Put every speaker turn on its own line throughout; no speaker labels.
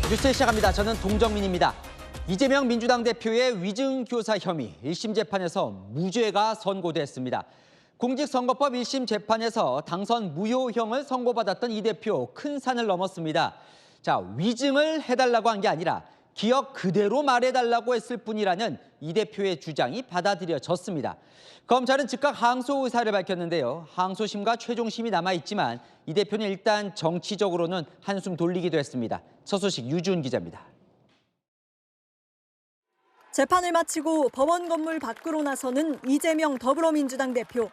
뉴스 시작합니다. 저는 동정민입니다. 이재명 민주당 대표의 위증교사 혐의 1심 재판에서 무죄가 선고됐습니다. 공직선거법 1심 재판에서 당선 무효형을 선고받았던 이 대표 큰 산을 넘었습니다. 자, 위증을 해달라고 한 게 아니라 기억 그대로 말해달라고 했을 뿐이라는 이 대표의 주장이 받아들여졌습니다. 검찰은 즉각 항소 의사를 밝혔는데요. 항소심과 최종심이 남아있지만 이 대표는 일단 정치적으로는 한숨 돌리기도 했습니다. 첫 소식 유주은 기자입니다.
재판을 마치고 법원 건물 밖으로 나서는 이재명 더불어민주당 대표.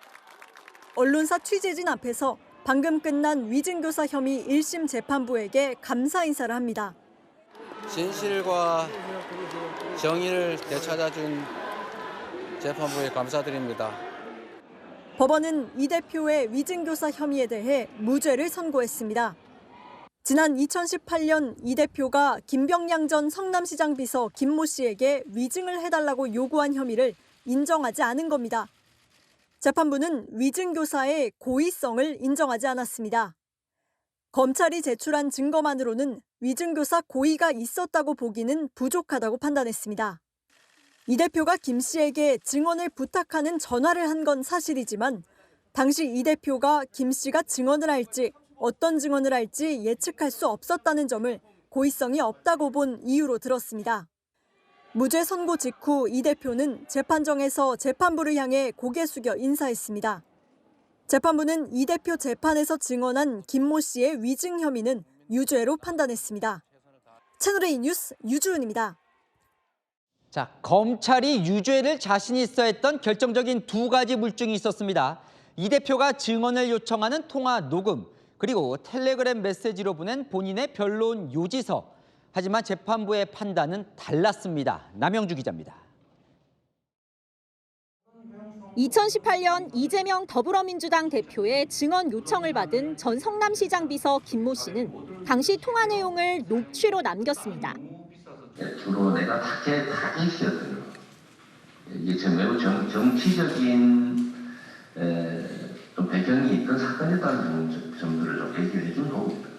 언론사 취재진 앞에서 방금 끝난 위증교사 혐의 1심 재판부에게 감사 인사를 합니다.
진실과 정의를 되찾아준 재판부에 감사드립니다.
법원은 이 대표의 위증교사 혐의에 대해 무죄를 선고했습니다. 지난 2018년 이 대표가 김병량 전 성남시장 비서 김모 씨에게 위증을 해달라고 요구한 혐의를 인정하지 않은 겁니다. 재판부는 위증교사의 고의성을 인정하지 않았습니다. 검찰이 제출한 증거만으로는 위증교사 고의가 있었다고 보기는 부족하다고 판단했습니다. 이 대표가 김 씨에게 증언을 부탁하는 전화를 한 건 사실이지만 당시 이 대표가 김 씨가 증언을 할지 어떤 증언을 할지 예측할 수 없었다는 점을 고의성이 없다고 본 이유로 들었습니다. 무죄 선고 직후 이 대표는 재판정에서 재판부를 향해 고개 숙여 인사했습니다. 재판부는 이 대표 재판에서 증언한 김모 씨의 위증 혐의는 유죄로 판단했습니다. 채널A 뉴스 유주은입니다.
자, 검찰이 유죄를 자신 있어 했던 결정적인 두 가지 물증이 있었습니다. 이 대표가 증언을 요청하는 통화 녹음, 그리고 텔레그램 메시지로 보낸 본인의 변론 요지서. 하지만 재판부의 판단은 달랐습니다. 남영주 기자입니다.
2018년 이재명 더불어민주당 대표의 증언 요청을 받은 전 성남시장 비서 김모 씨는 당시 통화 내용을 녹취로 남겼습니다.
주로 내가 타겟 타겟이었어요. 이게 좀 매우 정치적인 좀 배경이 있던 사건이라는 점들을 좀 얘기를 해준 거고.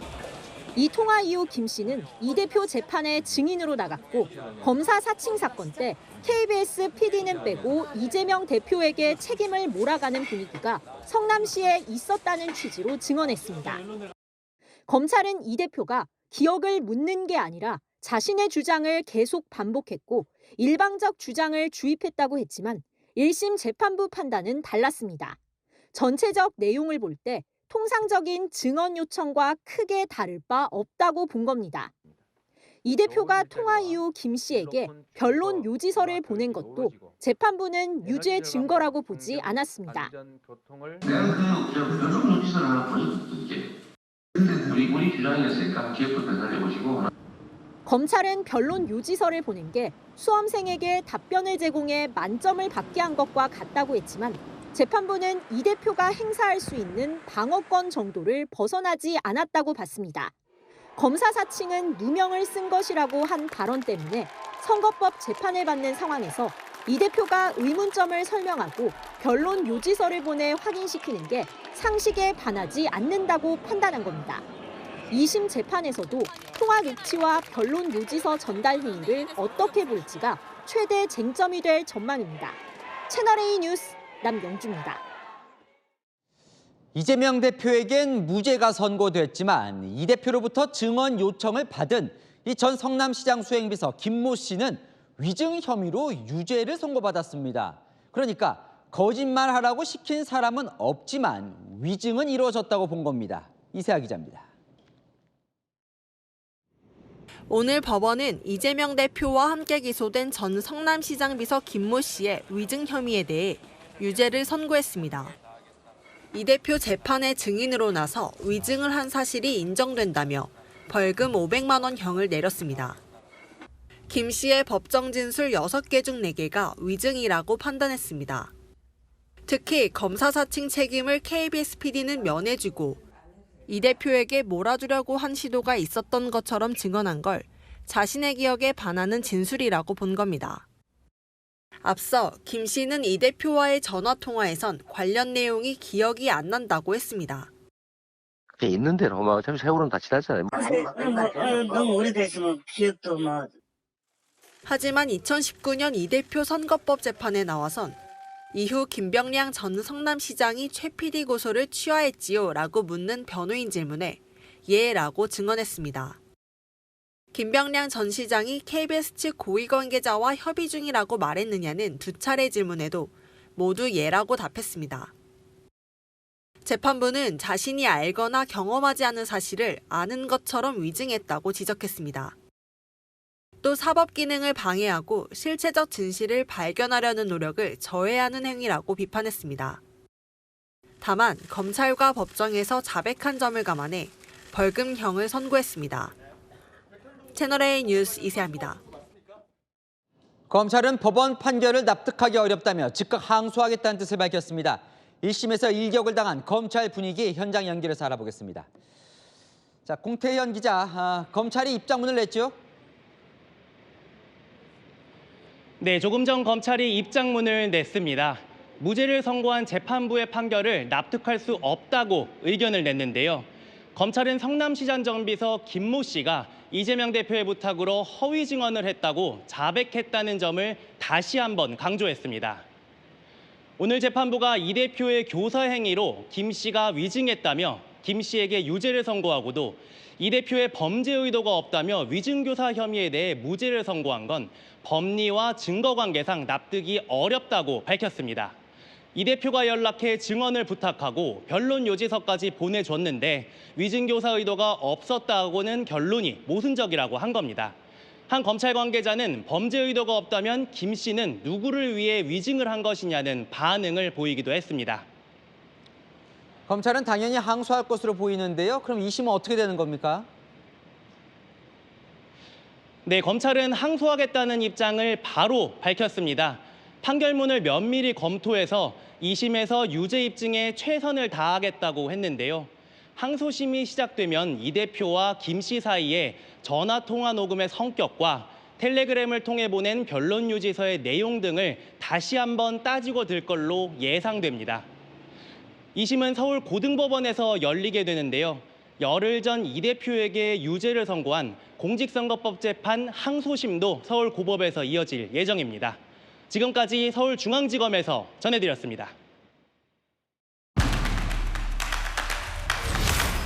이 통화 이후 김 씨는 이 대표 재판에 증인으로 나갔고 검사 사칭 사건 때 KBS PD는 빼고 이재명 대표에게 책임을 몰아가는 분위기가 성남시에 있었다는 취지로 증언했습니다. 검찰은 이 대표가 기억을 묻는 게 아니라 자신의 주장을 계속 반복했고 일방적 주장을 주입했다고 했지만 1심 재판부 판단은 달랐습니다. 전체적 내용을 볼 때 통상적인 증언 요청과 크게 다를 바 없다고 본 겁니다. 이 대표가 통화 이후 김 씨에게 변론 요지서를 보낸 것도 재판부는 유죄 증거라고 보지 않았습니다.
내가 변론 요지서를 하나 보내줬지. 근데 우리 주장이었으니까 기억도 되살려보시고.
검찰은 변론 요지서를 보낸 게 수험생에게 답변을 제공해 만점을 받게 한 것과 같다고 했지만 재판부는 이 대표가 행사할 수 있는 방어권 정도를 벗어나지 않았다고 봤습니다. 검사 사칭은 누명을 쓴 것이라고 한 발언 때문에 선거법 재판을 받는 상황에서 이 대표가 의문점을 설명하고 변론 요지서를 보내 확인시키는 게 상식에 반하지 않는다고 판단한 겁니다. 2심 재판에서도 통화 녹취와 변론 요지서 전달 행위를 어떻게 볼지가 최대 쟁점이 될 전망입니다. 채널A 뉴스 남영주입니다.
이재명 대표에겐 무죄가 선고됐지만 이 대표로부터 증언 요청을 받은 이 전 성남시장 수행비서 김모 씨는 위증 혐의로 유죄를 선고받았습니다. 그러니까 거짓말하라고 시킨 사람은 없지만 위증은 이루어졌다고 본 겁니다. 이세아 기자입니다.
오늘 법원은 이재명 대표와 함께 기소된 전 성남시장 비서 김모 씨의 위증 혐의에 대해 유죄를 선고했습니다. 이 대표 재판의 증인으로 나서 위증을 한 사실이 인정된다며 벌금 500만 원형을 내렸습니다. 김 씨의 법정 진술 6개 중 4개가 위증이라고 판단했습니다. 특히 검사 사칭 책임을 KBS PD는 면해주고 이 대표에게 몰아주려고 한 시도가 있었던 것처럼 증언한 걸 자신의 기억에 반하는 진술이라고 본 겁니다. 앞서 김 씨는 이 대표와의 전화 통화에선 관련 내용이 기억이 안 난다고 했습니다.
돼 있는 대로 막 어차피 세월은 다 지났잖아요.
너무 오래됐으면 기억도 뭐.
하지만 2019년 이 대표 선거법 재판에 나와선 이후 김병량 전 성남시장이 최 PD 고소를 취하했지요? 라고 묻는 변호인 질문에 예라고 증언했습니다. 김병량 전 시장이 KBS 측 고위 관계자와 협의 중이라고 말했느냐는 2차례 질문에도 모두 예라고 답했습니다. 재판부는 자신이 알거나 경험하지 않은 사실을 아는 것처럼 위증했다고 지적했습니다. 또 사법 기능을 방해하고 실체적 진실을 발견하려는 노력을 저해하는 행위라고 비판했습니다. 다만 검찰과 법정에서 자백한 점을 감안해 벌금형을 선고했습니다. 채널A 뉴스 이세아입니다.
검찰은 법원 판결을 납득하기 어렵다며 즉각 항소하겠다는 뜻을 밝혔습니다. 1심에서 일격을 당한 검찰 분위기 현장 연결해서 알아보겠습니다. 자, 공태현 기자, 검찰이 입장문을 냈죠?
네, 조금 전 검찰이 입장문을 냈습니다. 무죄를 선고한 재판부의 판결을 납득할 수 없다고 의견을 냈는데요. 검찰은 성남시장 정비서 김모 씨가 이재명 대표의 부탁으로 허위 증언을 했다고 자백했다는 점을 다시 한번 강조했습니다. 오늘 재판부가 이 대표의 교사 행위로 김 씨가 위증했다며 김 씨에게 유죄를 선고하고도 이 대표의 범죄 의도가 없다며 위증교사 혐의에 대해 무죄를 선고한 건 법리와 증거관계상 납득이 어렵다고 밝혔습니다. 이 대표가 연락해 증언을 부탁하고 변론 요지서까지 보내줬는데 위증교사 의도가 없었다고는 결론이 모순적이라고 한 겁니다. 한 검찰 관계자는 범죄 의도가 없다면 김 씨는 누구를 위해 위증을 한 것이냐는 반응을 보이기도 했습니다.
검찰은 당연히 항소할 것으로 보이는데요. 그럼 2심은 어떻게 되는 겁니까?
네, 검찰은 항소하겠다는 입장을 바로 밝혔습니다. 판결문을 면밀히 검토해서 2심에서 유죄 입증에 최선을 다하겠다고 했는데요. 항소심이 시작되면 이 대표와 김 씨 사이에 전화통화 녹음의 성격과 텔레그램을 통해 보낸 변론 요지서의 내용 등을 다시 한번 따지고 들 걸로 예상됩니다. 2심은 서울 고등법원에서 열리게 되는데요. 열흘 전 이 대표에게 유죄를 선고한 공직선거법 재판 항소심도 서울 고법에서 이어질 예정입니다. 지금까지 서울중앙지검에서 전해드렸습니다.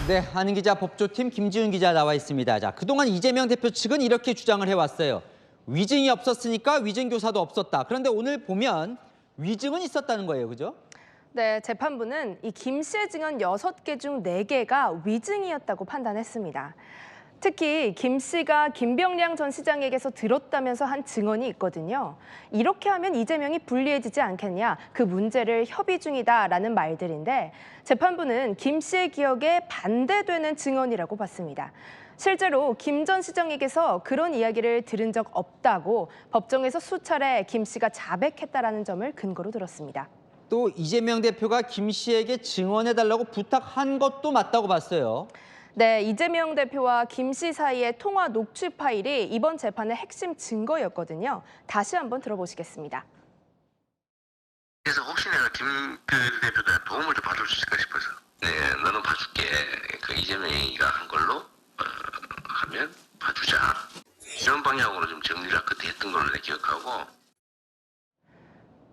네, 한은 기자, 법조팀 김지훈 기자 나와 있습니다. 자, 그동안 이재명 대표 측은 이렇게 주장을 해왔어요. 위증이 없었으니까 위증교사도 없었다. 그런데 오늘 보면 위증은 있었다는 거예요, 그죠?
네, 재판부는 이 김 씨의 증언 6개 중 4개가 위증이었다고 판단했습니다. 특히 김 씨가 김병량 전 시장에게서 들었다면서 한 증언이 있거든요. 이렇게 하면 이재명이 불리해지지 않겠냐, 그 문제를 협의 중이다라는 말들인데 재판부는 김 씨의 기억에 반대되는 증언이라고 봤습니다. 실제로 김 전 시장에게서 그런 이야기를 들은 적 없다고 법정에서 수차례 김 씨가 자백했다라는 점을 근거로 들었습니다.
또 이재명 대표가 김 씨에게 증언해달라고 부탁한 것도 맞다고 봤어요.
네, 이재명 대표와 김 씨 사이의 통화 녹취 파일이 이번 재판의 핵심 증거였거든요. 다시 한번 들어보시겠습니다.
그래서 혹시 내가 김 대표한테 도움을 좀 받을 수 있을까 싶어서 네, 너는 봐줄게. 그 이재명이가 한 걸로 하면 봐주자. 이런 방향으로 좀 정리를 그때 했던 걸로 내가 기억하고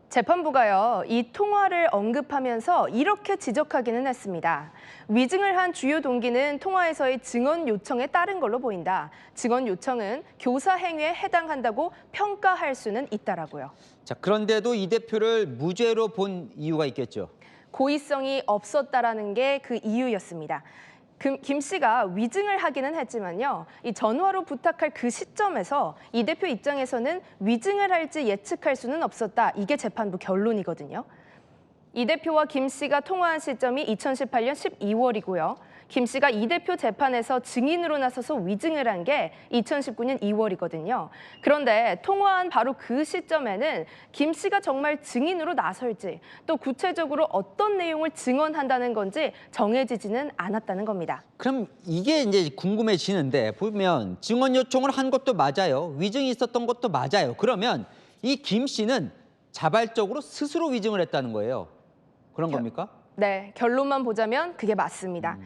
재판부가요, 이 통화를 언급하면서 이렇게 지적하기는 했습니다. 위증을 한 주요 동기는 통화에서의 증언 요청에 따른 걸로 보인다. 증언 요청은 교사 행위에 해당한다고 평가할 수는 있다라고요.
자, 그런데도 이 대표를 무죄로 본 이유가 있겠죠.
고의성이 없었다라는 게 그 이유였습니다. 김 씨가 위증을 하기는 했지만요. 이 전화로 부탁할 그 시점에서 이 대표 입장에서는 위증을 할지 예측할 수는 없었다. 이게 재판부 결론이거든요. 이 대표와 김 씨가 통화한 시점이 2018년 12월이고요. 김 씨가 이 대표 재판에서 증인으로 나서서 위증을 한 게 2019년 2월이거든요. 그런데 통화한 바로 그 시점에는 김 씨가 정말 증인으로 나설지 또 구체적으로 어떤 내용을 증언한다는 건지 정해지지는 않았다는 겁니다.
그럼 이게 이제 궁금해지는데 보면 증언 요청을 한 것도 맞아요. 위증이 있었던 것도 맞아요. 그러면 이 김 씨는 자발적으로 스스로 위증을 했다는 거예요. 그런 겁니까?
네, 결론만 보자면 그게 맞습니다.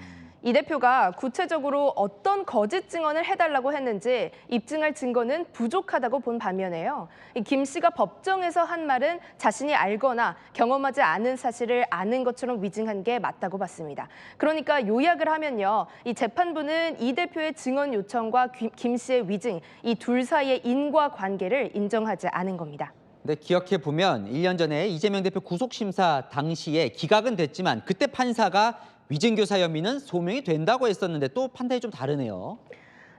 이 대표가 구체적으로 어떤 거짓 증언을 해달라고 했는지 입증할 증거는 부족하다고 본 반면에요. 김 씨가 법정에서 한 말은 자신이 알거나 경험하지 않은 사실을 아는 것처럼 위증한 게 맞다고 봤습니다. 그러니까 요약을 하면요. 이 재판부는 이 대표의 증언 요청과 김 씨의 위증, 이 둘 사이의 인과관계를 인정하지 않은 겁니다.
네, 기억해 보면 1년 전에 이재명 대표 구속 심사 당시에 기각은 됐지만 그때 판사가 위증교사 혐의는 소명이 된다고 했었는데 또 판단이 좀 다르네요.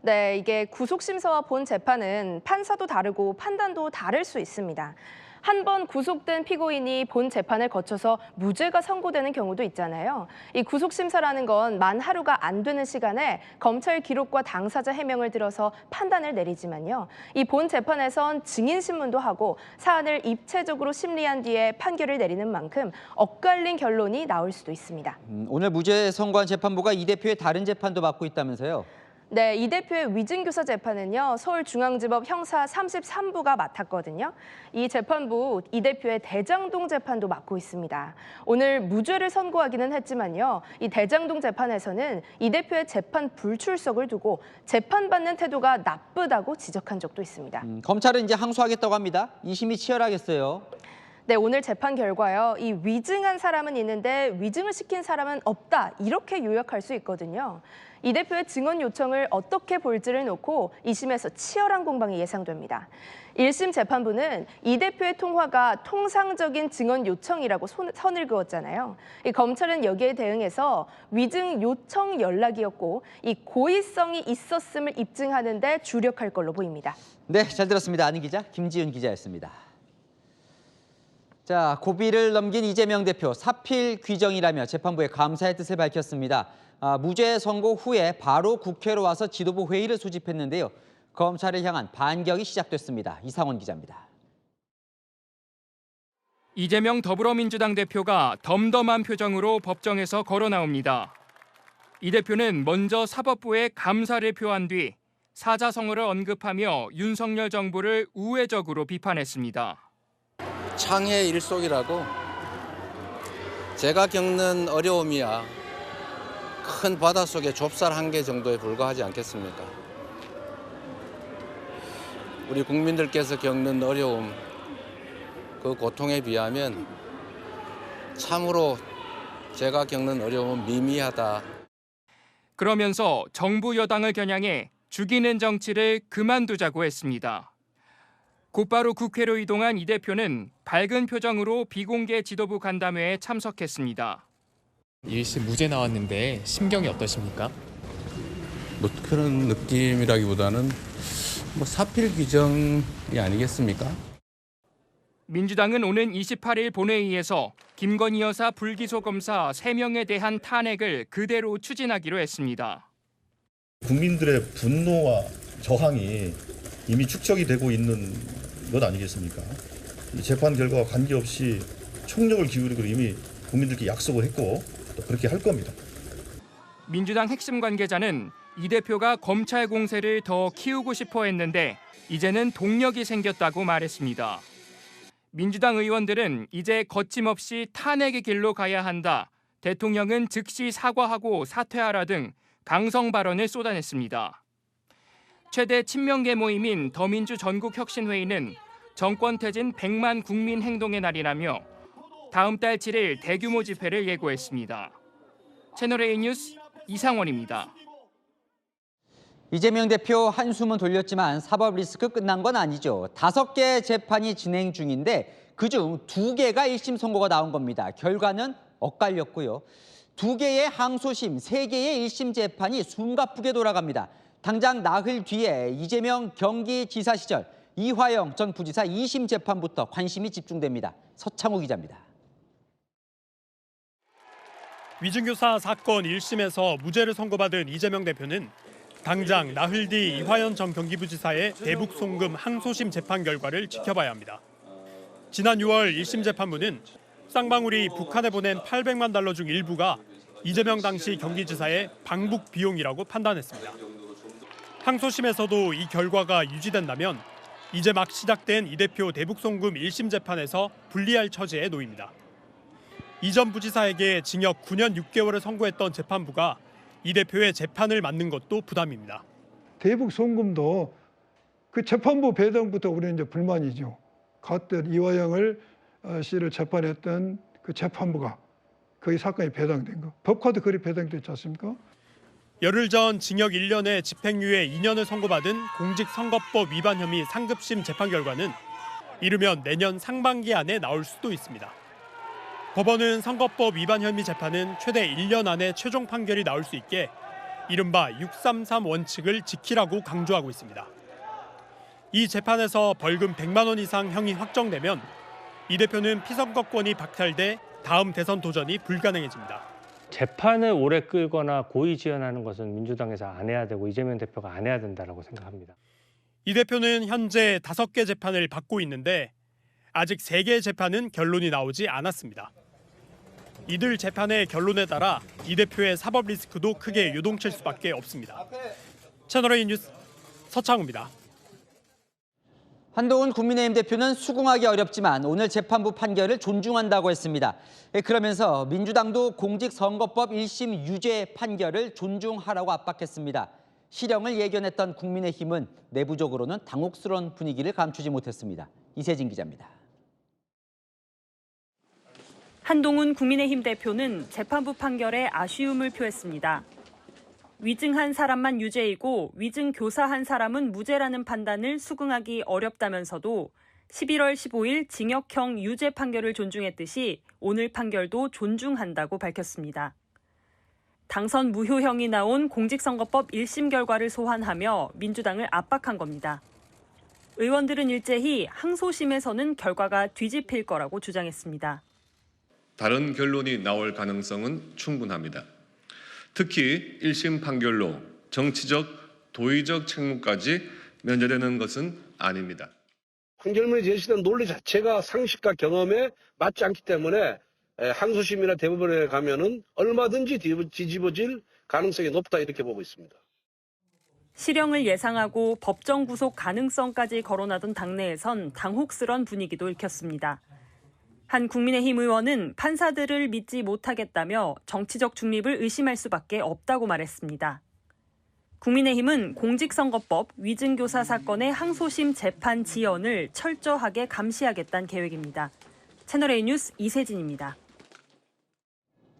네, 이게 구속심사와 본 재판은 판사도 다르고 판단도 다를 수 있습니다. 한 번 구속된 피고인이 본 재판을 거쳐서 무죄가 선고되는 경우도 있잖아요. 이 구속심사라는 건 만 하루가 안 되는 시간에 검찰 기록과 당사자 해명을 들어서 판단을 내리지만요. 이 본 재판에선 증인 신문도 하고 사안을 입체적으로 심리한 뒤에 판결을 내리는 만큼 엇갈린 결론이 나올 수도 있습니다.
오늘 무죄 선고한 재판부가 이 대표의 다른 재판도 맡고 있다면서요?
네, 이 대표의 위증교사 재판은요, 서울중앙지법 형사 33부가 맡았거든요. 이 재판부 이 대표의 대장동 재판도 맡고 있습니다. 오늘 무죄를 선고하기는 했지만요, 이 대장동 재판에서는 이 대표의 재판 불출석을 두고 재판받는 태도가 나쁘다고 지적한 적도 있습니다.
검찰은 이제 항소하겠다고 합니다. 2심이 치열하겠어요.
네, 오늘 재판 결과요. 이 위증한 사람은 있는데 위증을 시킨 사람은 없다. 이렇게 요약할 수 있거든요. 이 대표의 증언 요청을 어떻게 볼지를 놓고 2심에서 치열한 공방이 예상됩니다. 1심 재판부는 이 대표의 통화가 통상적인 증언 요청이라고 선을 그었잖아요. 이 검찰은 여기에 대응해서 위증 요청 연락이었고 이 고의성이 있었음을 입증하는 데 주력할 걸로 보입니다.
네, 잘 들었습니다. 아는 기자 김지윤 기자였습니다. 자, 고비를 넘긴 이재명 대표 사필 규정이라며 재판부에 감사의 뜻을 밝혔습니다. 무죄 선고 후에 바로 국회로 와서 지도부 회의를 소집했는데요. 검찰을 향한 반격이 시작됐습니다. 이상원 기자입니다.
이재명 더불어민주당 대표가 덤덤한 표정으로 법정에서 걸어 나옵니다. 이 대표는 먼저 사법부에 감사를 표한 뒤 사자성어를 언급하며 윤석열 정부를 우회적으로 비판했습니다.
창의 일속이라고 제가 겪는 어려움이야 큰 바닷속에 좁쌀 한 개 정도에 불과하지 않겠습니까? 우리 국민들께서 겪는 어려움, 그 고통에 비하면 참으로 제가 겪는 어려움은 미미하다.
그러면서 정부 여당을 겨냥해 죽이는 정치를 그만두자고 했습니다. 곧바로 국회로 이동한 이 대표는 밝은 표정으로 비공개 지도부 간담회에 참석했습니다.
1심 무죄 나왔는데 심경이 어떠십니까?
뭐 그런 느낌이라기보다는 사필 규정이 아니겠습니까?
민주당은 오는 28일 본회의에서 김건희 여사 불기소 검사 3명에 대한 탄핵을 그대로 추진하기로 했습니다.
국민들의 분노와 저항이 이미 축적이 되고 있는 것 아니겠습니까? 이 재판 결과와 관계없이 총력을 기울이고 이미 국민들께 약속을 했고 또 그렇게 할 겁니다.
민주당 핵심 관계자는 이 대표가 검찰 공세를 더 키우고 싶어 했는데 이제는 동력이 생겼다고 말했습니다. 민주당 의원들은 이제 거침없이 탄핵의 길로 가야 한다. 대통령은 즉시 사과하고 사퇴하라 등 강성 발언을 쏟아냈습니다. 최대 친명계 모임인 더민주 전국혁신회의는 정권 퇴진 100만 국민 행동의 날이라며 다음 달 7일 대규모 집회를 예고했습니다. 채널A 뉴스 이상원입니다.
이재명 대표 한숨은 돌렸지만 사법 리스크 끝난 건 아니죠. 5개 재판이 진행 중인데 그중 2개가 1심 선고가 나온 겁니다. 결과는 엇갈렸고요. 2개의 항소심, 3개의 1심 재판이 숨가쁘게 돌아갑니다. 당장 나흘 뒤에 이재명 경기지사 시절 이화영 전 부지사 2심 재판부터 관심이 집중됩니다. 서창우 기자입니다.
위증교사 사건 1심에서 무죄를 선고받은 이재명 대표는 당장 나흘 뒤 이화연 전 경기부지사의 대북 송금 항소심 재판 결과를 지켜봐야 합니다. 지난 6월 1심 재판부는 쌍방울이 북한에 보낸 800만 달러 중 일부가 이재명 당시 경기지사의 방북 비용이라고 판단했습니다. 항소심에서도 이 결과가 유지된다면 이제 막 시작된 이 대표 대북 송금 1심 재판에서 불리할 처지에 놓입니다. 이 전 부지사에게 징역 9년 6개월을 선고했던 재판부가 이 대표의 재판을 맡는 것도 부담입니다.
대북 송금도 그 재판부 배당부터 우리는 이제 불만이죠. 갓된 이화영 씨를 재판했던 그 재판부가 거의 사건이 배당된 거. 법과도 그리 배당됐지 않습니까?
열흘 전 징역 1년에 집행유예 2년을 선고받은 공직선거법 위반 혐의 상급심 재판 결과는 이르면 내년 상반기 안에 나올 수도 있습니다. 법원은 선거법 위반 혐의 재판은 최대 1년 안에 최종 판결이 나올 수 있게 이른바 633 원칙을 지키라고 강조하고 있습니다. 이 재판에서 벌금 100만 원 이상 형이 확정되면 이 대표는 피선거권이 박탈돼 다음 대선 도전이 불가능해집니다.
재판을 오래 끌거나 고의 지연하는 것은 민주당에서 안 해야 되고 이재명 대표가 안 해야 된다고 생각합니다.
이 대표는 현재 5개 재판을 받고 있는데 아직 3개의 재판은 결론이 나오지 않았습니다. 이들 재판의 결론에 따라 이 대표의 사법 리스크도 크게 요동칠 수밖에 없습니다. 채널A 뉴스 서창우입니다.
한동훈 국민의힘 대표는 수긍하기 어렵지만 오늘 재판부 판결을 존중한다고 했습니다. 그러면서 민주당도 공직선거법 1심 유죄 판결을 존중하라고 압박했습니다. 실형을 예견했던 국민의힘은 내부적으로는 당혹스러운 분위기를 감추지 못했습니다. 이세진 기자입니다.
한동훈 국민의힘 대표는 재판부 판결에 아쉬움을 표했습니다. 위증한 사람만 유죄이고 위증 교사한 사람은 무죄라는 판단을 수긍하기 어렵다면서도 11월 15일 징역형 유죄 판결을 존중했듯이 오늘 판결도 존중한다고 밝혔습니다. 당선 무효형이 나온 공직선거법 1심 결과를 소환하며 민주당을 압박한 겁니다. 의원들은 일제히 항소심에서는 결과가 뒤집힐 거라고 주장했습니다.
다른 결론이 나올 가능성은 충분합니다. 특히 1심 판결로 정치적, 도의적 책무까지 면제되는 것은 아닙니다.
판결문에 제시된 논리 자체가 상식과 경험에 맞지 않기 때문에 항소심이나 대법원에 가면은 얼마든지 뒤집어질 가능성이 높다 이렇게 보고 있습니다.
실형을 예상하고 법정 구속 가능성까지 거론하던 당내에선 당혹스런 분위기도 읽혔습니다. 한 국민의힘 의원은 판사들을 믿지 못하겠다며 정치적 중립을 의심할 수밖에 없다고 말했습니다. 국민의힘은 공직선거법 위증교사 사건의 항소심 재판 지연을 철저하게 감시하겠다는 계획입니다. 채널A 뉴스 이세진입니다.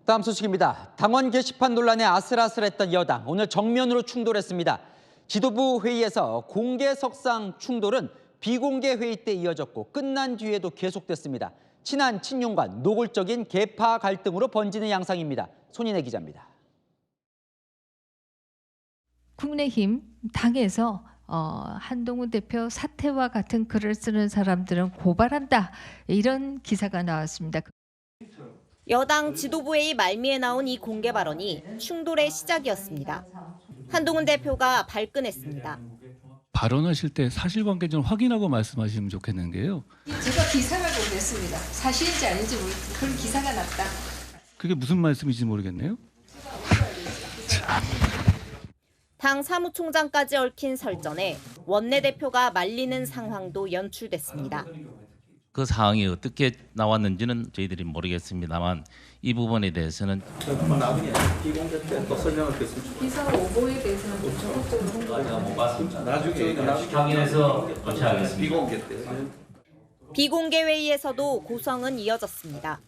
다음 소식입니다. 당원 게시판 논란에 아슬아슬했던 여당, 오늘 정면으로 충돌했습니다. 지도부 회의에서 공개석상 충돌은 비공개 회의 때 이어졌고 끝난 뒤에도 계속됐습니다. 친한 친윤간 노골적인 계파 갈등으로 번지는 양상입니다. 손인혜 기자입니다.
국민의힘 당에서 한동훈 대표 사퇴와 같은 글을 쓰는 사람들은 고발한다. 이런 기사가 나왔습니다.
여당 지도부회의 말미에 나온 이 공개 발언이 충돌의 시작이었습니다. 한동훈 대표가 발끈했습니다.
발언하실 때 사실관계 좀 확인하고 말씀하시면 좋겠는 게요.
제가 기사를 보고 냈습니다. 사실인지 아닌지 모르겠는데 그런 기사가 났다.
그게 무슨 말씀인지 모르겠네요.
당 사무총장까지 얽힌 설전에 원내대표가 말리는 상황도 연출됐습니다.
그 상황이 어떻게 나왔는지는 저희들이 모르겠습니다만 이 부분에 대해서는
비공개 때 또 설명하겠습니다.
기사 오보에 대해서는 좀 적극적으로 홍보하는
못 봤습니다. 나중에
확인해서 조치하겠습니다.
비공개 때.
비공개 회의에서도 고성은 이어졌습니다.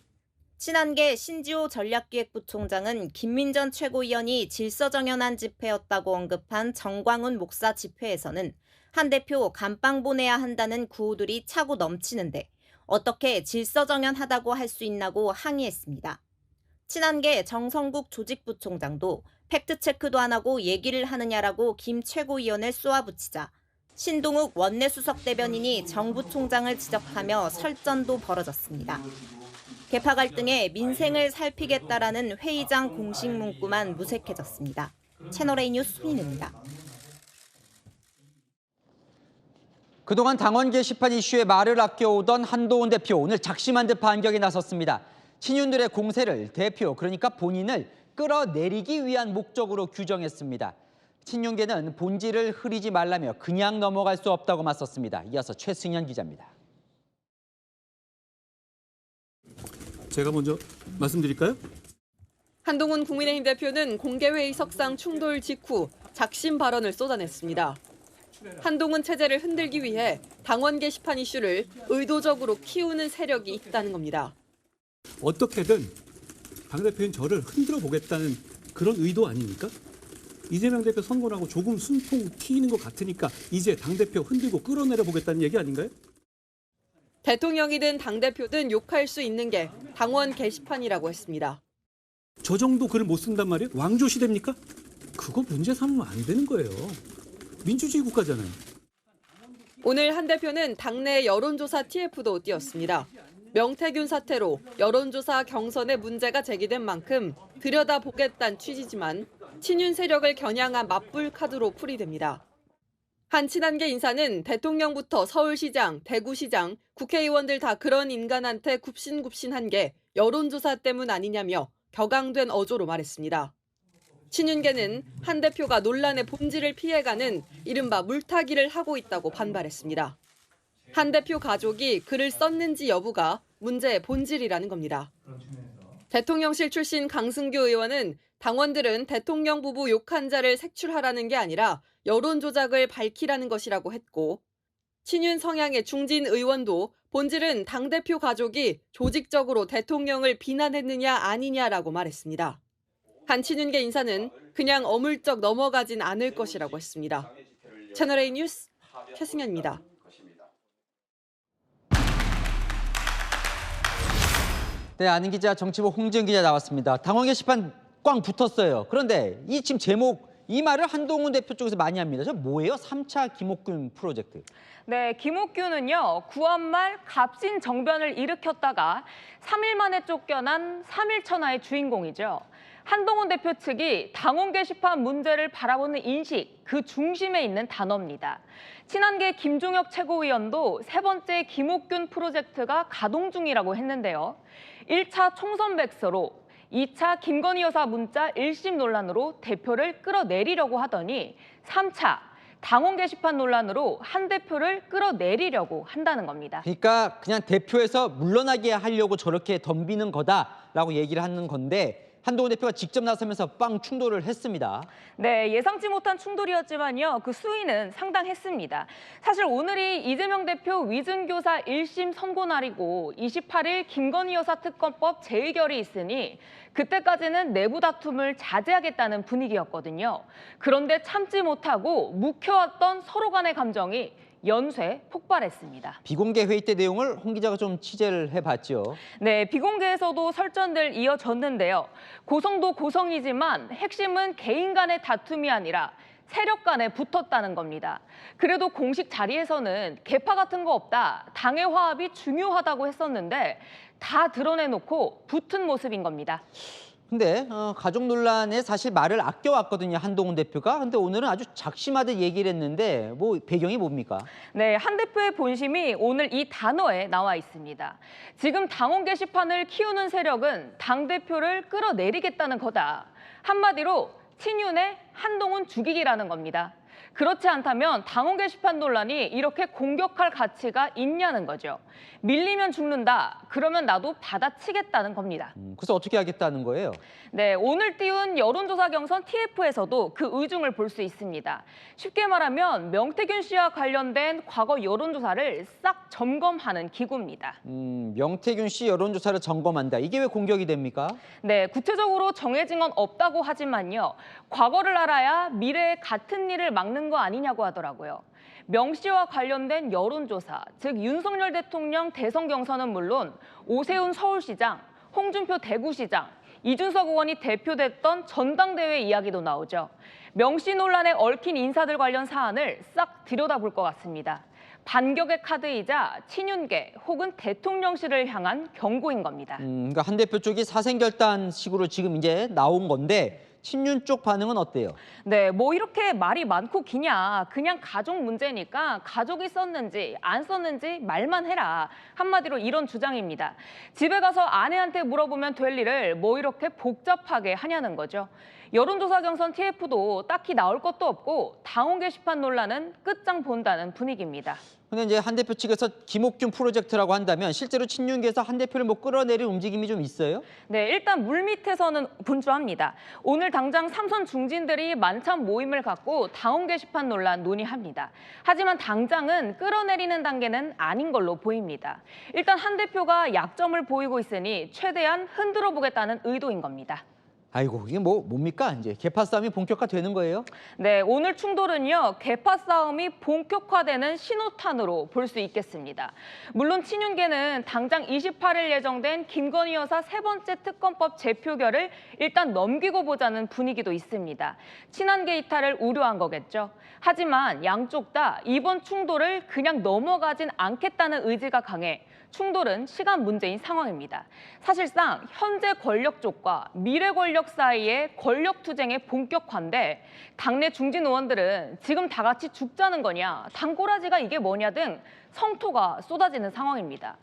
친한계 신지호 전략기획부총장은 김민전 최고위원이 질서정연한 집회였다고 언급한 정광훈 목사 집회에서는 한 대표 감방 보내야 한다는 구호들이 차고 넘치는데 어떻게 질서정연하다고 할 수 있나고 항의했습니다. 친한계 정성국 조직부총장도 팩트체크도 안 하고 얘기를 하느냐라고 김 최고위원을 쏘아붙이자 신동욱 원내수석 대변인이 정 부총장을 지적하며 설전도 벌어졌습니다. 계파 갈등에 민생을 살피겠다라는 회의장 공식 문구만 무색해졌습니다. 채널A 뉴스 손인혜입니다.
그동안 당원 게시판 이슈에 말을 아껴오던 한동훈 대표, 오늘 작심한 듯 반격에 나섰습니다. 친윤들의 공세를 대표, 그러니까 본인을 끌어내리기 위한 목적으로 규정했습니다. 친윤계는 본질을 흐리지 말라며 그냥 넘어갈 수 없다고 맞섰습니다. 이어서 최승현 기자입니다.
제가 먼저 말씀드릴까요?
한동훈 국민의힘 대표는 공개회의석상 충돌 직후 작심 발언을 쏟아냈습니다. 한동훈 체제를 흔들기 위해 당원 게시판 이슈를 의도적으로 키우는 세력이 있다는 겁니다.
어떻게든 당대표인 저를 흔들어 보겠다는 그런 의도 아닙니까? 이재명 대표 선거하고 조금 숨통 트이는 것 같으니까 이제 당대표 흔들고 끌어내려 보겠다는 얘기 아닌가요?
대통령이든 당대표든 욕할 수 있는 게 당원 게시판이라고 했습니다.
저 정도 글을 못 쓴단 말이에요? 왕조 시대입니까? 그거 문제 삼으면 안 되는 거예요. 민주주의 국가잖아요.
오늘 한 대표는 당내 여론조사 TF도 띄웠습니다. 명태균 사태로 여론조사 경선에 문제가 제기된 만큼 들여다보겠다는 취지지만 친윤 세력을 겨냥한 맞불 카드로 풀이됩니다. 한 친한계 인사는 대통령부터 서울시장, 대구시장, 국회의원들 다 그런 인간한테 굽신굽신한 게 여론조사 때문 아니냐며 격앙된 어조로 말했습니다. 친윤계는 한 대표가 논란의 본질을 피해가는 이른바 물타기를 하고 있다고 반발했습니다. 한 대표 가족이 글을 썼는지 여부가 문제의 본질이라는 겁니다. 대통령실 출신 강승규 의원은 당원들은 대통령 부부 욕한 자를 색출하라는 게 아니라 여론 조작을 밝히라는 것이라고 했고, 친윤 성향의 중진 의원도 본질은 당대표 가족이 조직적으로 대통령을 비난했느냐 아니냐라고 말했습니다. 한 친윤계 인사는 그냥 어물쩍 넘어가진 않을 것이라고 했습니다. 채널A 뉴스 최승현입니다.
네, 아는 기자 정치부 홍지은 기자 나왔습니다. 당원 게시판 꽝 붙었어요. 그런데 이 지금 제목, 이 말을 한동훈 대표 쪽에서 많이 합니다. 저 뭐예요? 3차 김옥균 프로젝트.
네, 김옥균은요, 9월 말 값진 정변을 일으켰다가 3일 만에 쫓겨난 3일 천하의 주인공이죠. 한동훈 대표 측이 당원 게시판 문제를 바라보는 인식, 그 중심에 있는 단어입니다. 친한계 김종혁 최고위원도 세 번째 김옥균 프로젝트가 가동 중이라고 했는데요. 1차 총선 백서로 2차 김건희 여사 문자 1심 논란으로 대표를 끌어내리려고 하더니 3차 당원 게시판 논란으로 한 대표를 끌어내리려고 한다는 겁니다.
그러니까 그냥 대표에서 물러나게 하려고 저렇게 덤비는 거다라고 얘기를 하는 건데, 한동훈 대표가 직접 나서면서 빵 충돌을 했습니다.
네, 예상치 못한 충돌이었지만요. 그 수위는 상당했습니다. 사실 오늘이 이재명 대표 위증교사 1심 선고 날이고 28일 김건희 여사 특검법 재의결이 있으니 그때까지는 내부 다툼을 자제하겠다는 분위기였거든요. 그런데 참지 못하고 묵혀왔던 서로 간의 감정이 연쇄 폭발했습니다.
비공개 회의 때 내용을 홍 기자가 좀 취재를 해봤죠.
네, 비공개에서도 설전들 이어졌는데요. 고성도 고성이지만 핵심은 개인 간의 다툼이 아니라 세력 간에 붙었다는 겁니다. 그래도 공식 자리에서는 개파 같은 거 없다, 당의 화합이 중요하다고 했었는데 다 드러내놓고 붙은 모습인 겁니다.
근데 가족 논란에 사실 말을 아껴왔거든요, 한동훈 대표가. 근데 오늘은 아주 작심하듯 얘기를 했는데 뭐 배경이 뭡니까?
네, 한 대표의 본심이 오늘 이 단어에 나와 있습니다. 지금 당원 게시판을 키우는 세력은 당대표를 끌어내리겠다는 거다. 한마디로 친윤의 한동훈 죽이기라는 겁니다. 그렇지 않다면 당원 게시판 논란이 이렇게 공격할 가치가 있냐는 거죠. 밀리면 죽는다. 그러면 나도 받아치겠다는 겁니다.
그래서 어떻게 하겠다는 거예요?
네, 오늘 띄운 여론조사 경선 TF에서도 그 의중을 볼 수 있습니다. 쉽게 말하면 명태균 씨와 관련된 과거 여론조사를 싹 점검하는 기구입니다.
명태균 씨 여론조사를 점검한다. 이게 왜 공격이 됩니까?
네, 구체적으로 정해진 건 없다고 하지만요. 과거를 알아야 미래에 같은 일을 막는 거 아니냐고 하더라고요. 명 씨와 관련된 여론조사, 즉 윤석열 대통령 대선 경선은 물론 오세훈 서울시장, 홍준표 대구시장, 이준석 의원이 대표됐던 전당대회 이야기도 나오죠. 명 씨 논란에 얽힌 인사들 관련 사안을 싹 들여다볼 것 같습니다. 반격의 카드이자 친윤계 혹은 대통령실을 향한 경고인 겁니다.
그러니까 한 대표 쪽이 사생결단식으로 지금 이제 나온 건데 친윤 쪽 반응은 어때요?
네, 뭐 이렇게 말이 많고 기냐. 그냥 가족 문제니까 가족이 썼는지 안 썼는지 말만 해라. 한마디로 이런 주장입니다. 집에 가서 아내한테 물어보면 될 일을 뭐 이렇게 복잡하게 하냐는 거죠. 여론조사 경선 TF도 딱히 나올 것도 없고 당원 게시판 논란은 끝장 본다는 분위기입니다.
근데 이제 한 대표 측에서 김옥균 프로젝트라고 한다면 실제로 친윤계에서 한 대표를 뭐 끌어내릴 움직임이 좀 있어요?
네, 일단 물밑에서는 분주합니다. 오늘 당장 삼선 중진들이 만찬 모임을 갖고 당원 게시판 논란 논의합니다. 하지만 당장은 끌어내리는 단계는 아닌 걸로 보입니다. 일단 한 대표가 약점을 보이고 있으니 최대한 흔들어 보겠다는 의도인 겁니다.
아이고, 이게 뭡니까? 이제 개파 싸움이 본격화되는 거예요?
네, 오늘 충돌은요, 개파 싸움이 본격화되는 신호탄으로 볼 수 있겠습니다. 물론 친윤계는 당장 28일 예정된 김건희 여사 세 번째 특검법 재표결을 일단 넘기고 보자는 분위기도 있습니다. 친한계 이탈을 우려한 거겠죠. 하지만 양쪽 다 이번 충돌을 그냥 넘어가진 않겠다는 의지가 강해 충돌은 시간 문제인 상황입니다. 사실상 현재 권력 쪽과 미래 권력 사이의 권력 투쟁의 본격화인데 당내 중진 의원들은 지금 다 같이 죽자는 거냐, 단꼬라지가 이게 뭐냐 등 성토가 쏟아지는 상황입니다.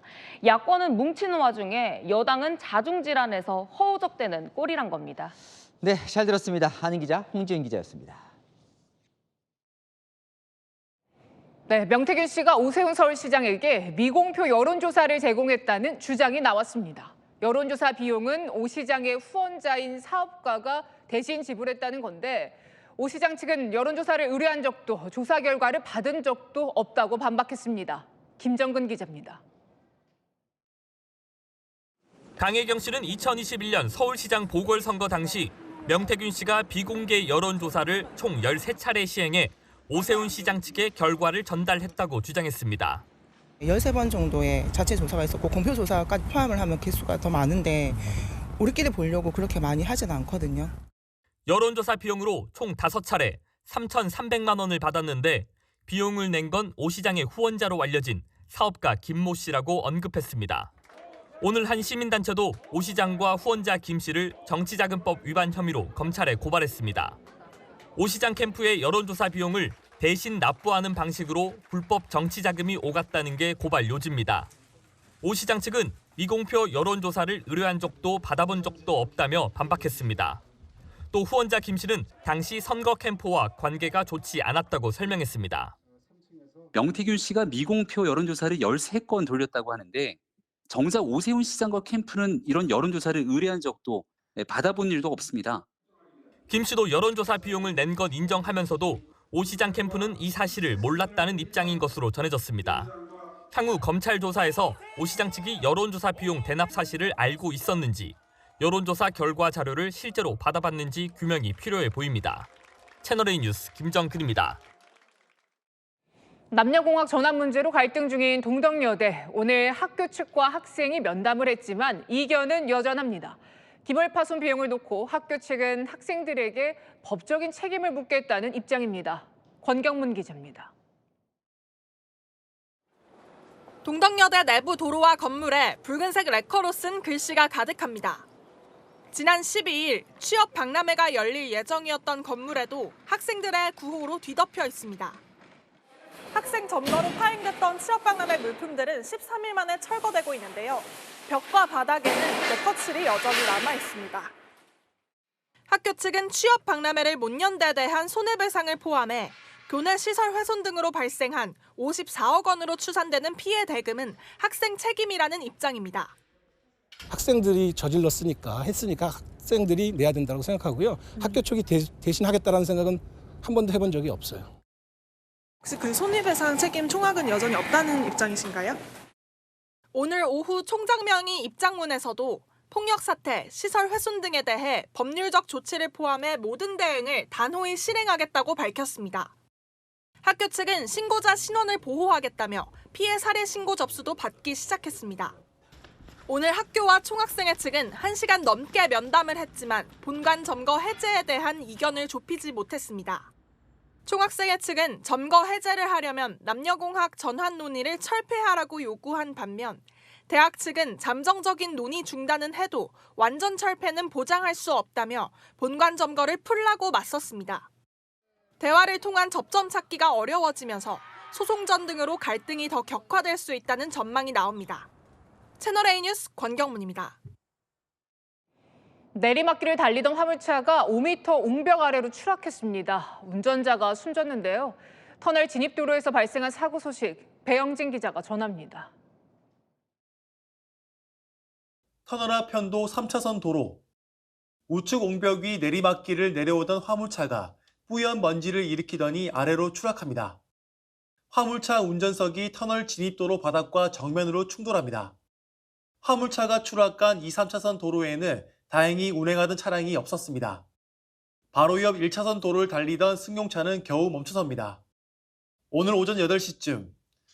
야권은 뭉치는 와중에 여당은 자중질환에서 허우적대는 꼴이란 겁니다.
네, 잘 들었습니다. 아는 기자 홍지은 기자였습니다.
네, 명태균 씨가 오세훈 서울시장에게 미공표 여론조사를 제공했다는 주장이 나왔습니다. 여론조사 비용은 오 시장의 후원자인 사업가가 대신 지불했다는 건데 오 시장 측은 여론조사를 의뢰한 적도 조사 결과를 받은 적도 없다고 반박했습니다. 김정근 기자입니다.
강혜경 씨는 2021년 서울시장 보궐선거 당시 명태균 씨가 비공개 여론조사를 총 13차례 시행해 오세훈 시장 측에 결과를 전달했다고 주장했습니다.
13번 정도의 자체 조사가 있었고 공표 조사까지 포함을 하면 개수가 더 많은데 우리끼리 보려고 그렇게 많이 하진 않거든요.
여론조사 비용으로 총 5차례 3,300만 원을 받았는데 비용을 낸 건 오 시장의 후원자로 알려진 사업가 김모 씨라고 언급했습니다. 오늘 한 시민단체도 오 시장과 후원자 김 씨를 정치자금법 위반 혐의로 검찰에 고발했습니다. 오 시장 캠프의 여론조사 비용을 대신 납부하는 방식으로 불법 정치자금이 오갔다는 게 고발 요지입니다. 오 시장 측은 미공표 여론조사를 의뢰한 적도 받아본 적도 없다며 반박했습니다. 또 후원자 김 씨는 당시 선거 캠프와 관계가 좋지 않았다고 설명했습니다.
명태균 씨가 미공표 여론조사를 13건 돌렸다고 하는데 정작 오세훈 시장과 캠프는 이런 여론조사를 의뢰한 적도 받아본 일도 없습니다.
김 씨도 여론조사 비용을 낸 건 인정하면서도 오 시장 캠프는 이 사실을 몰랐다는 입장인 것으로 전해졌습니다. 향후 검찰 조사에서 오 시장 측이 여론조사 비용 대납 사실을 알고 있었는지, 여론조사 결과 자료를 실제로 받아봤는지 규명이 필요해 보입니다. 채널A 뉴스 김정근입니다.
남녀공학 전환 문제로 갈등 중인 동덕여대. 오늘 학교 측과 학생이 면담을 했지만 이견은 여전합니다. 기물 파손 비용을 놓고 학교 측은 학생들에게 법적인 책임을 묻겠다는 입장입니다. 권경문 기자입니다.
동덕여대 내부 도로와 건물에 붉은색 레커로 쓴 글씨가 가득합니다. 지난 12일 취업 박람회가 열릴 예정이었던 건물에도 학생들의 구호로 뒤덮여 있습니다. 학생 점거로 파행됐던 취업박람회 물품들은 13일 만에 철거되고 있는데요. 벽과 바닥에는 레커칠이 여전히 남아 있습니다. 학교 측은 취업박람회를 못 연 데 대한 손해배상을 포함해 교내 시설 훼손 등으로 발생한 54억 원으로 추산되는 피해 대금은 학생 책임이라는 입장입니다.
학생들이 저질렀으니까 했으니까 학생들이 내야 된다고 생각하고요. 학교 측이 대신하겠다는 생각은 한 번도 해본 적이 없어요.
혹시 그 손해배상 책임 총액은 여전히 없다는 입장이신가요? 오늘 오후 총장명의 입장문에서도 폭력 사태, 시설 훼손 등에 대해 법률적 조치를 포함해 모든 대응을 단호히 실행하겠다고 밝혔습니다. 학교 측은 신고자 신원을 보호하겠다며 피해 사례 신고 접수도 받기 시작했습니다. 오늘 학교와 총학생회 측은 1시간 넘게 면담을 했지만 본관 점거 해제에 대한 이견을 좁히지 못했습니다. 총학생회 측은 점거 해제를 하려면 남녀공학 전환 논의를 철폐하라고 요구한 반면 대학 측은 잠정적인 논의 중단은 해도 완전 철폐는 보장할 수 없다며 본관 점거를 풀라고 맞섰습니다. 대화를 통한 접점 찾기가 어려워지면서 소송전 등으로 갈등이 더 격화될 수 있다는 전망이 나옵니다. 채널A 뉴스 권경문입니다.
내리막길을 달리던 화물차가 5m 옹벽 아래로 추락했습니다. 운전자가 숨졌는데요. 터널 진입도로에서 발생한 사고 소식 배영진 기자가 전합니다.
터널 앞 편도 3차선 도로. 우측 옹벽 위 내리막길을 내려오던 화물차가 뿌연 먼지를 일으키더니 아래로 추락합니다. 화물차 운전석이 터널 진입도로 바닥과 정면으로 충돌합니다. 화물차가 추락한 2, 3차선 도로에는 다행히 운행하던 차량이 없었습니다. 바로 옆 1차선 도로를 달리던 승용차는 겨우 멈춰섭니다. 오늘 오전 8시쯤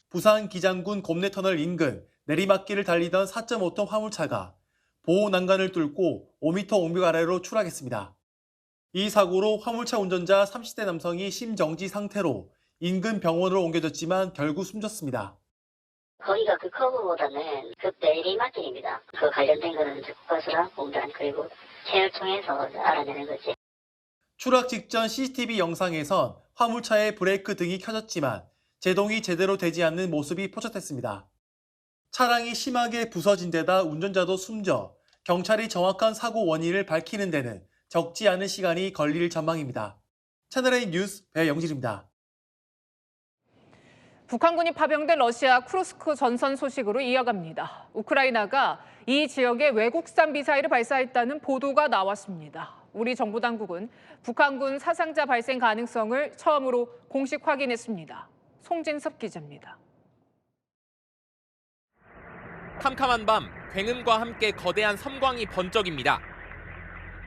부산 기장군 곰내터널 인근 내리막길을 달리던 4.5톤 화물차가 보호 난간을 뚫고 5m 옹벽 아래로 추락했습니다. 이 사고로 화물차 운전자 30대 남성이 심정지 상태로 인근 병원으로 옮겨졌지만 결국 숨졌습니다.
거기가 그 커브보다는 그 내리막길입니다. 그 관련된 거는 국가수락 공단 그리고 체열 통해서 알아내는 거지.
추락 직전 CCTV 영상에선 화물차의 브레이크 등이 켜졌지만 제동이 제대로 되지 않는 모습이 포착됐습니다. 차량이 심하게 부서진 데다 운전자도 숨져 경찰이 정확한 사고 원인을 밝히는 데는 적지 않은 시간이 걸릴 전망입니다. 채널A 뉴스 배영진입니다.
북한군이 파병된 러시아 쿠르스크 전선 소식으로 이어갑니다. 우크라이나가 이 지역에 외국산 미사일을 발사했다는 보도가 나왔습니다. 우리 정부 당국은 북한군 사상자 발생 가능성을 처음으로 공식 확인했습니다. 송진섭 기자입니다.
캄캄한 밤, 굉음과 함께 거대한 섬광이 번쩍입니다.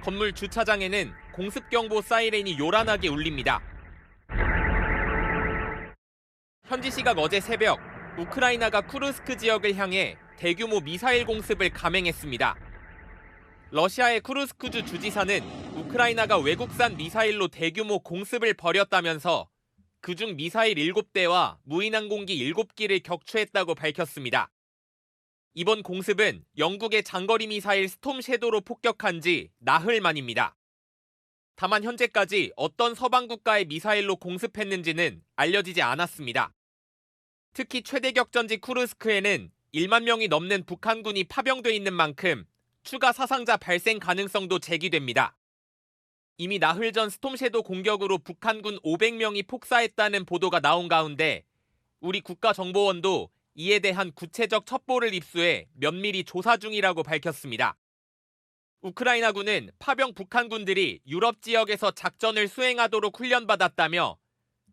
건물 주차장에는 공습경보 사이렌이 요란하게 울립니다. 현지 시각 어제 새벽, 우크라이나가 쿠르스크 지역을 향해 대규모 미사일 공습을 감행했습니다. 러시아의 쿠르스크주 주지사는 우크라이나가 외국산 미사일로 대규모 공습을 벌였다면서 그중 미사일 7대와 무인항공기 7기를 격추했다고 밝혔습니다. 이번 공습은 영국의 장거리 미사일 스톰 섀도로 폭격한 지 나흘 만입니다. 다만 현재까지 어떤 서방 국가의 미사일로 공습했는지는 알려지지 않았습니다. 특히 최대 격전지 쿠르스크에는 1만 명이 넘는 북한군이 파병돼 있는 만큼 추가 사상자 발생 가능성도 제기됩니다. 이미 나흘 전 스톰 섀도 공격으로 북한군 500명이 폭사했다는 보도가 나온 가운데 우리 국가정보원도 이에 대한 구체적 첩보를 입수해 면밀히 조사 중이라고 밝혔습니다. 우크라이나군은 파병 북한군들이 유럽 지역에서 작전을 수행하도록 훈련받았다며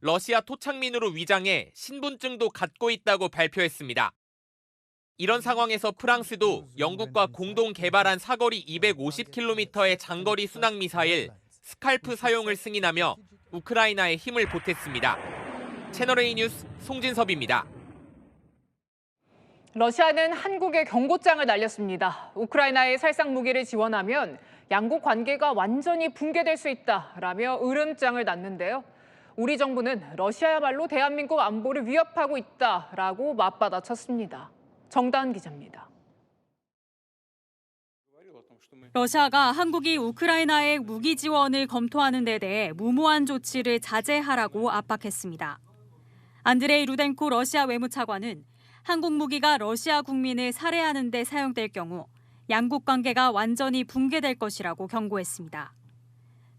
러시아 토착민으로 위장해 신분증도 갖고 있다고 발표했습니다. 이런 상황에서 프랑스도 영국과 공동 개발한 사거리 250km의 장거리 순항 미사일 스칼프 사용을 승인하며 우크라이나에 힘을 보탰습니다. 채널A 뉴스 송진섭입니다.
러시아는 한국에 경고장을 날렸습니다. 우크라이나에 살상 무기를 지원하면 양국 관계가 완전히 붕괴될 수 있다라며 으름장을 놨는데요. 우리 정부는 러시아야말로 대한민국 안보를 위협하고 있다라고 맞받아쳤습니다. 정다은 기자입니다.
러시아가 한국이 우크라이나에 무기 지원을 검토하는 데 대해 무모한 조치를 자제하라고 압박했습니다. 안드레이 루덴코 러시아 외무차관은 한국 무기가 러시아 국민을 살해하는 데 사용될 경우 양국 관계가 완전히 붕괴될 것이라고 경고했습니다.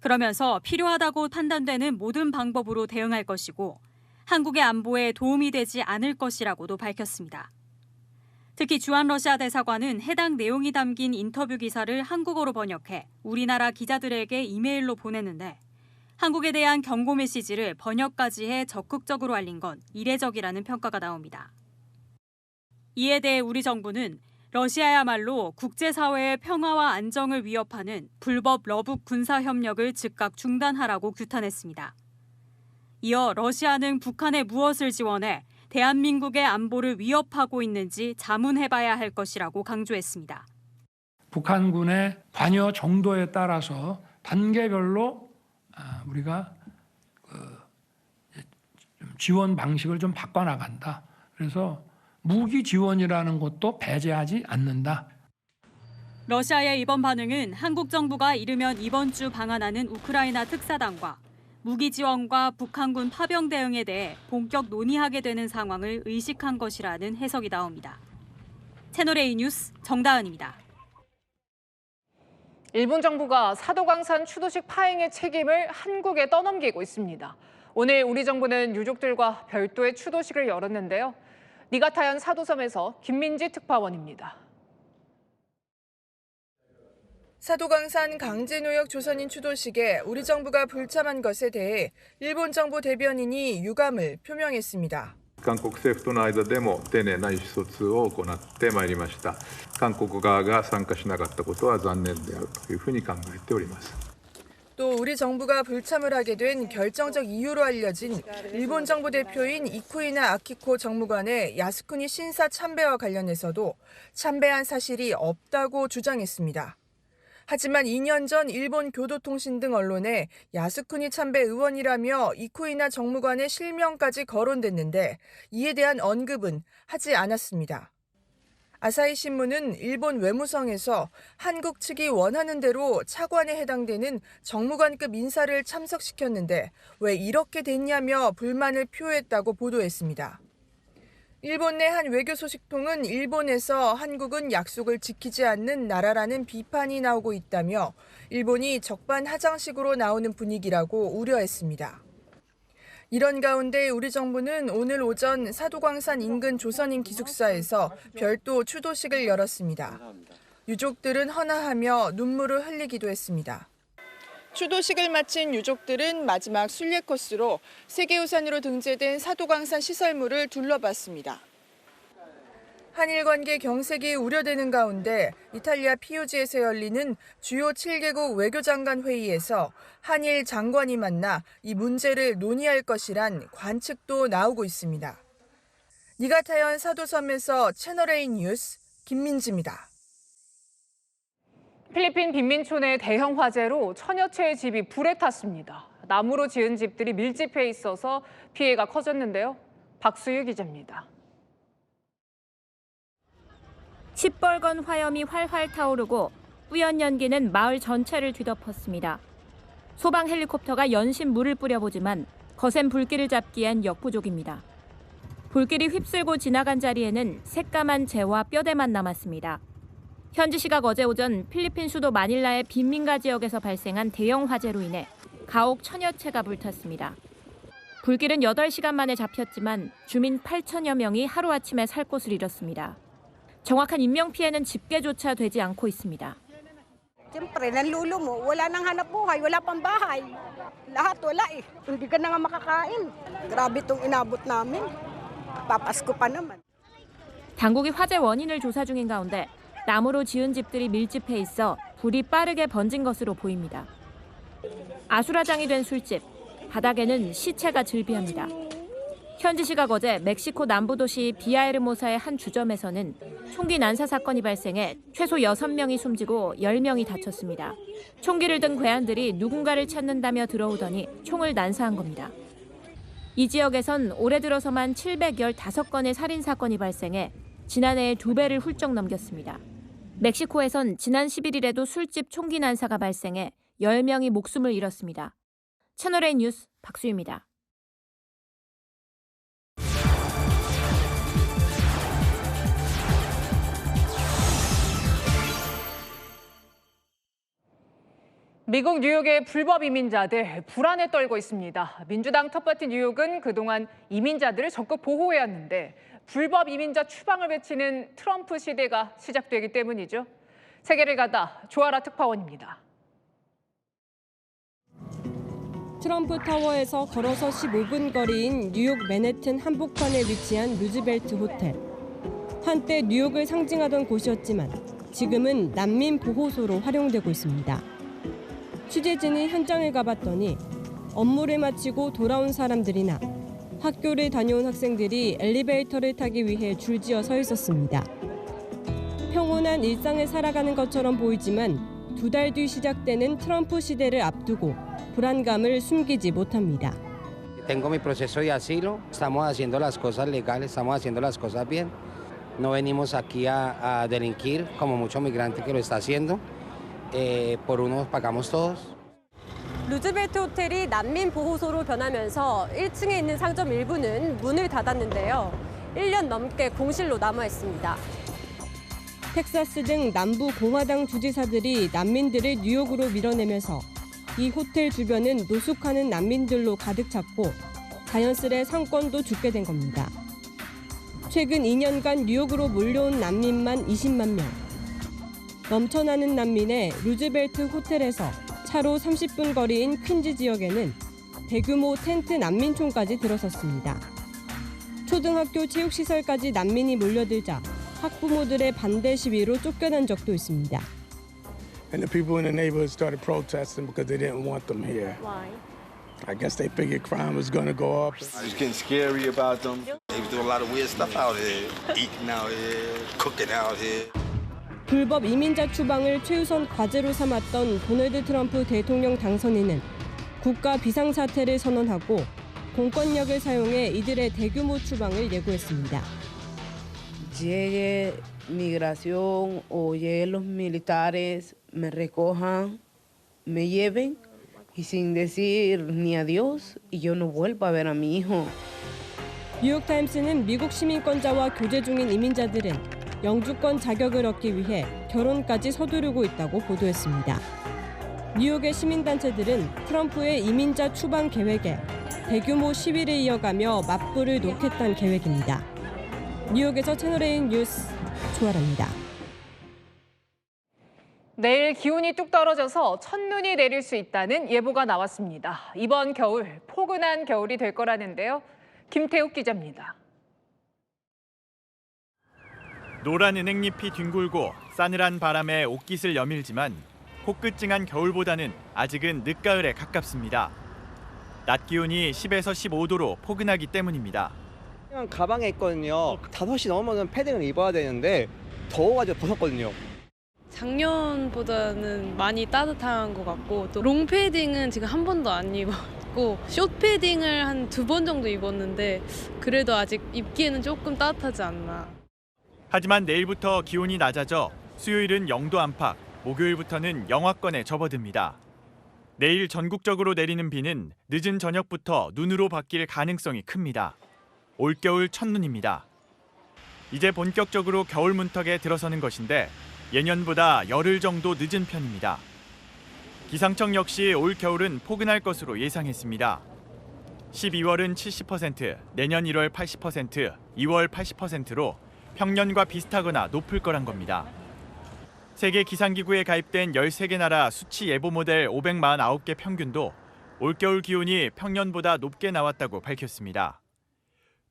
그러면서 필요하다고 판단되는 모든 방법으로 대응할 것이고 한국의 안보에 도움이 되지 않을 것이라고도 밝혔습니다. 특히 주한 러시아 대사관은 해당 내용이 담긴 인터뷰 기사를 한국어로 번역해 우리나라 기자들에게 이메일로 보냈는데 한국에 대한 경고 메시지를 번역까지 해 적극적으로 알린 건 이례적이라는 평가가 나옵니다. 이에 대해 우리 정부는 러시아야말로 국제사회의 평화와 안정을 위협하는 불법 러북 군사협력을 즉각 중단하라고 규탄했습니다. 이어 러시아는 북한에 무엇을 지원해 대한민국의 안보를 위협하고 있는지 자문해봐야 할 것이라고 강조했습니다.
북한군의 관여 정도에 따라서 단계별로 우리가 지원 방식을 좀 바꿔나간다. 그래서 무기 지원이라는 것도 배제하지 않는다.
러시아의 이번 반응은 한국 정부가 이르면 이번 주 방한하는 우크라이나 특사단과 무기 지원과 북한군 파병 대응에 대해 본격 논의하게 되는 상황을 의식한 것이라는 해석이 나옵니다. 채널A 뉴스 정다은입니다.
일본 정부가 사도광산 추도식 파행의 책임을 한국에 떠넘기고 있습니다. 오늘 우리 정부는 유족들과 별도의 추도식을 열었는데요. 니가타현 사도섬에서 김민지 특파원입니다.
사도광산 강제노역 조선인 추도식에 우리 정부가 불참한 것에 대해 일본 정부 대변인이 유감을 표명했습니다.
韓国政府との間でも丁寧な意思疎通を行ってまいりました。韓国側が参加しなかったことは残念であるというふうに考えております。
또 우리 정부가 불참을 하게 된 결정적 이유로 알려진 일본 정부 대표인 이쿠이나 아키코 정무관의 야스쿠니 신사 참배와 관련해서도 참배한 사실이 없다고 주장했습니다. 하지만 2년 전 일본 교도통신 등 언론에 야스쿠니 참배 의원이라며 이쿠이나 정무관의 실명까지 거론됐는데 이에 대한 언급은 하지 않았습니다. 아사히 신문은 일본 외무성에서 한국 측이 원하는 대로 차관에 해당되는 정무관급 인사를 참석시켰는데 왜 이렇게 됐냐며 불만을 표했다고 보도했습니다. 일본 내 한 외교 소식통은 일본에서 한국은 약속을 지키지 않는 나라라는 비판이 나오고 있다며 일본이 적반하장식으로 나오는 분위기라고 우려했습니다. 이런 가운데 우리 정부는 오늘 오전 사도광산 인근 조선인 기숙사에서 별도 추도식을 열었습니다. 유족들은 헌화하며 눈물을 흘리기도 했습니다. 추도식을 마친 유족들은 마지막 순례 코스로 세계유산으로 등재된 사도광산 시설물을 둘러봤습니다. 한일 관계 경색이 우려되는 가운데 이탈리아 피우지에서 열리는 주요 7개국 외교장관 회의에서 한일 장관이 만나 이 문제를 논의할 것이란 관측도 나오고 있습니다. 니가타현 사도섬에서 채널A 뉴스 김민지입니다.
필리핀 빈민촌의 대형 화재로 천여 채의 집이 불에 탔습니다. 나무로 지은 집들이 밀집해 있어서 피해가 커졌는데요. 박수유 기자입니다.
시뻘건 화염이 활활 타오르고 뿌연 연기는 마을 전체를 뒤덮었습니다. 소방 헬리콥터가 연신 물을 뿌려보지만 거센 불길을 잡기엔 역부족입니다. 불길이 휩쓸고 지나간 자리에는 새까만 재와 뼈대만 남았습니다. 현지 시각 어제 오전 필리핀 수도 마닐라의 빈민가 지역에서 발생한 대형 화재로 인해 가옥 천여 채가 불탔습니다. 불길은 8시간 만에 잡혔지만 주민 8천여 명이 하루아침에 살 곳을 잃었습니다. 정확한 인명피해는 집계조차 되지 않고 있습니다.
Siyempre, nanlulo mo. Wala nang hanap buhay, wala pang bahay. Lahat wala eh. Hindi ka na nga makakain. Grabe itong inabot namin. Papasko pa naman.
당국이 화재 원인을 조사 중인 가운데 나무로 지은 집들이 밀집해 있어 불이 빠르게 번진 것으로 보입니다. 아수라장이 된 술집, 바닥에는 시체가 즐비합니다. 현지 시각 어제 멕시코 남부도시 비아에르모사의 한 주점에서는 총기 난사 사건이 발생해 최소 6명이 숨지고 10명이 다쳤습니다. 총기를 든 괴한들이 누군가를 찾는다며 들어오더니 총을 난사한 겁니다. 이 지역에선 올해 들어서만 715건의 살인 사건이 발생해 지난해의 2배를 훌쩍 넘겼습니다. 멕시코에선 지난 11일에도 술집 총기 난사가 발생해 10명이 목숨을 잃었습니다. 채널A 뉴스 박수유입니다.
미국 뉴욕의 불법 이민자들 불안에 떨고 있습니다. 민주당 텃밭인 뉴욕은 그동안 이민자들을 적극 보호해왔는데 불법 이민자 추방을 외치는 트럼프 시대가 시작되기 때문이죠. 세계를 가다 조아라 특파원입니다.
트럼프 타워에서 걸어서 15분 거리인 뉴욕 맨해튼 한복판에 위치한 루즈벨트 호텔. 한때 뉴욕을 상징하던 곳이었지만 지금은 난민 보호소로 활용되고 있습니다. 취재진이 현장에 가봤더니 업무를 마치고 돌아온 사람들이나 학교를 다녀온 학생들이 엘리베이터를 타기 위해 줄지어 서 있었습니다. 평온한 일상을 살아가는 것처럼 보이지만 2달 뒤 시작되는 트럼프 시대를 앞두고 불안감을 숨기지 못합니다.
Tengo mi proceso de asilo, estamos haciendo las cosas legales, estamos haciendo las cosas bien. No venimos aquí a delinquir como mucho migrante que lo está haciendo. por uno pagamos todos.
루즈벨트 호텔이 난민 보호소로 변하면서 1층에 있는 상점 일부는 문을 닫았는데요. 1년 넘게 공실로 남아 있습니다. 텍사스 등 남부 공화당 주지사들이 난민들을 뉴욕으로 밀어내면서 이 호텔 주변은 노숙하는 난민들로 가득 찼고 자연스레 상권도 죽게 된 겁니다. 최근 2년간 뉴욕으로 몰려온 난민만 20만 명. 넘쳐나는 난민의 루즈벨트 호텔에서 차로 30분 거리인 퀸즈 지역에는 대규모 텐트 난민촌까지 들어섰습니다. 초등학교 체육시설까지 난민이 몰려들자 학부모들의 반대 시위로 쫓겨난 적도 있습니다.
And the people in the neighborhood started protesting because they didn't want them here.
Why?
I guess they figured crime was going to go up.
It was getting scary about them. They was doing a lot of weird stuff out here. Eating out here, cooking out here.
불법 이민자 추방을 최우선 과제로 삼았던 도널드 트럼프 대통령 당선인은 국가 비상사태를 선언하고 공권력을 사용해 이들의 대규모 추방을 예고했습니다.
Llegue migración o lleguen los militares, me recojan, me lleven y sin decir ni adiós y yo no vuelvo a ver a mi hijo.
뉴욕타임스는 미국 시민권자와 교제 중인 이민자들은 영주권 자격을 얻기 위해 결혼까지 서두르고 있다고 보도했습니다. 뉴욕의 시민단체들은 트럼프의 이민자 추방 계획에 대규모 시위를 이어가며 맞불을 놓겠다는 계획입니다. 뉴욕에서 채널A 뉴스 조아라입니다.
내일 기온이 뚝 떨어져서 첫눈이 내릴 수 있다는 예보가 나왔습니다. 이번 겨울 포근한 겨울이 될 거라는데요. 김태욱 기자입니다.
노란 은행잎이 뒹굴고 싸늘한 바람에 옷깃을 여밀지만 코끝증한 겨울보다는 아직은 늦가을에 가깝습니다. 낮 기온이 10에서 15도로 포근하기 때문입니다.
가방에 있거든요. 5시 넘으면 패딩을 입어야 되는데 더워가지고 벗었거든요.
작년보다는 많이 따뜻한 것 같고 또 롱패딩은 지금 한 번도 안 입었고 숏패딩을 한 2번 정도 입었는데 그래도 아직 입기에는 조금 따뜻하지 않나.
하지만 내일부터 기온이 낮아져 수요일은 0도 안팎, 목요일부터는 영하권에 접어듭니다. 내일 전국적으로 내리는 비는 늦은 저녁부터 눈으로 바뀔 가능성이 큽니다. 올겨울 첫눈입니다. 이제 본격적으로 겨울 문턱에 들어서는 것인데 예년보다 열흘 정도 늦은 편입니다. 기상청 역시 올 겨울은 포근할 것으로 예상했습니다. 12월은 70%, 내년 1월 80%, 2월 80%로 평년과 비슷하거나 높을 거란 겁니다. 세계 기상기구에 가입된 13개 나라 수치 예보 모델 549개 평균도 올겨울 기온이 평년보다 높게 나왔다고 밝혔습니다.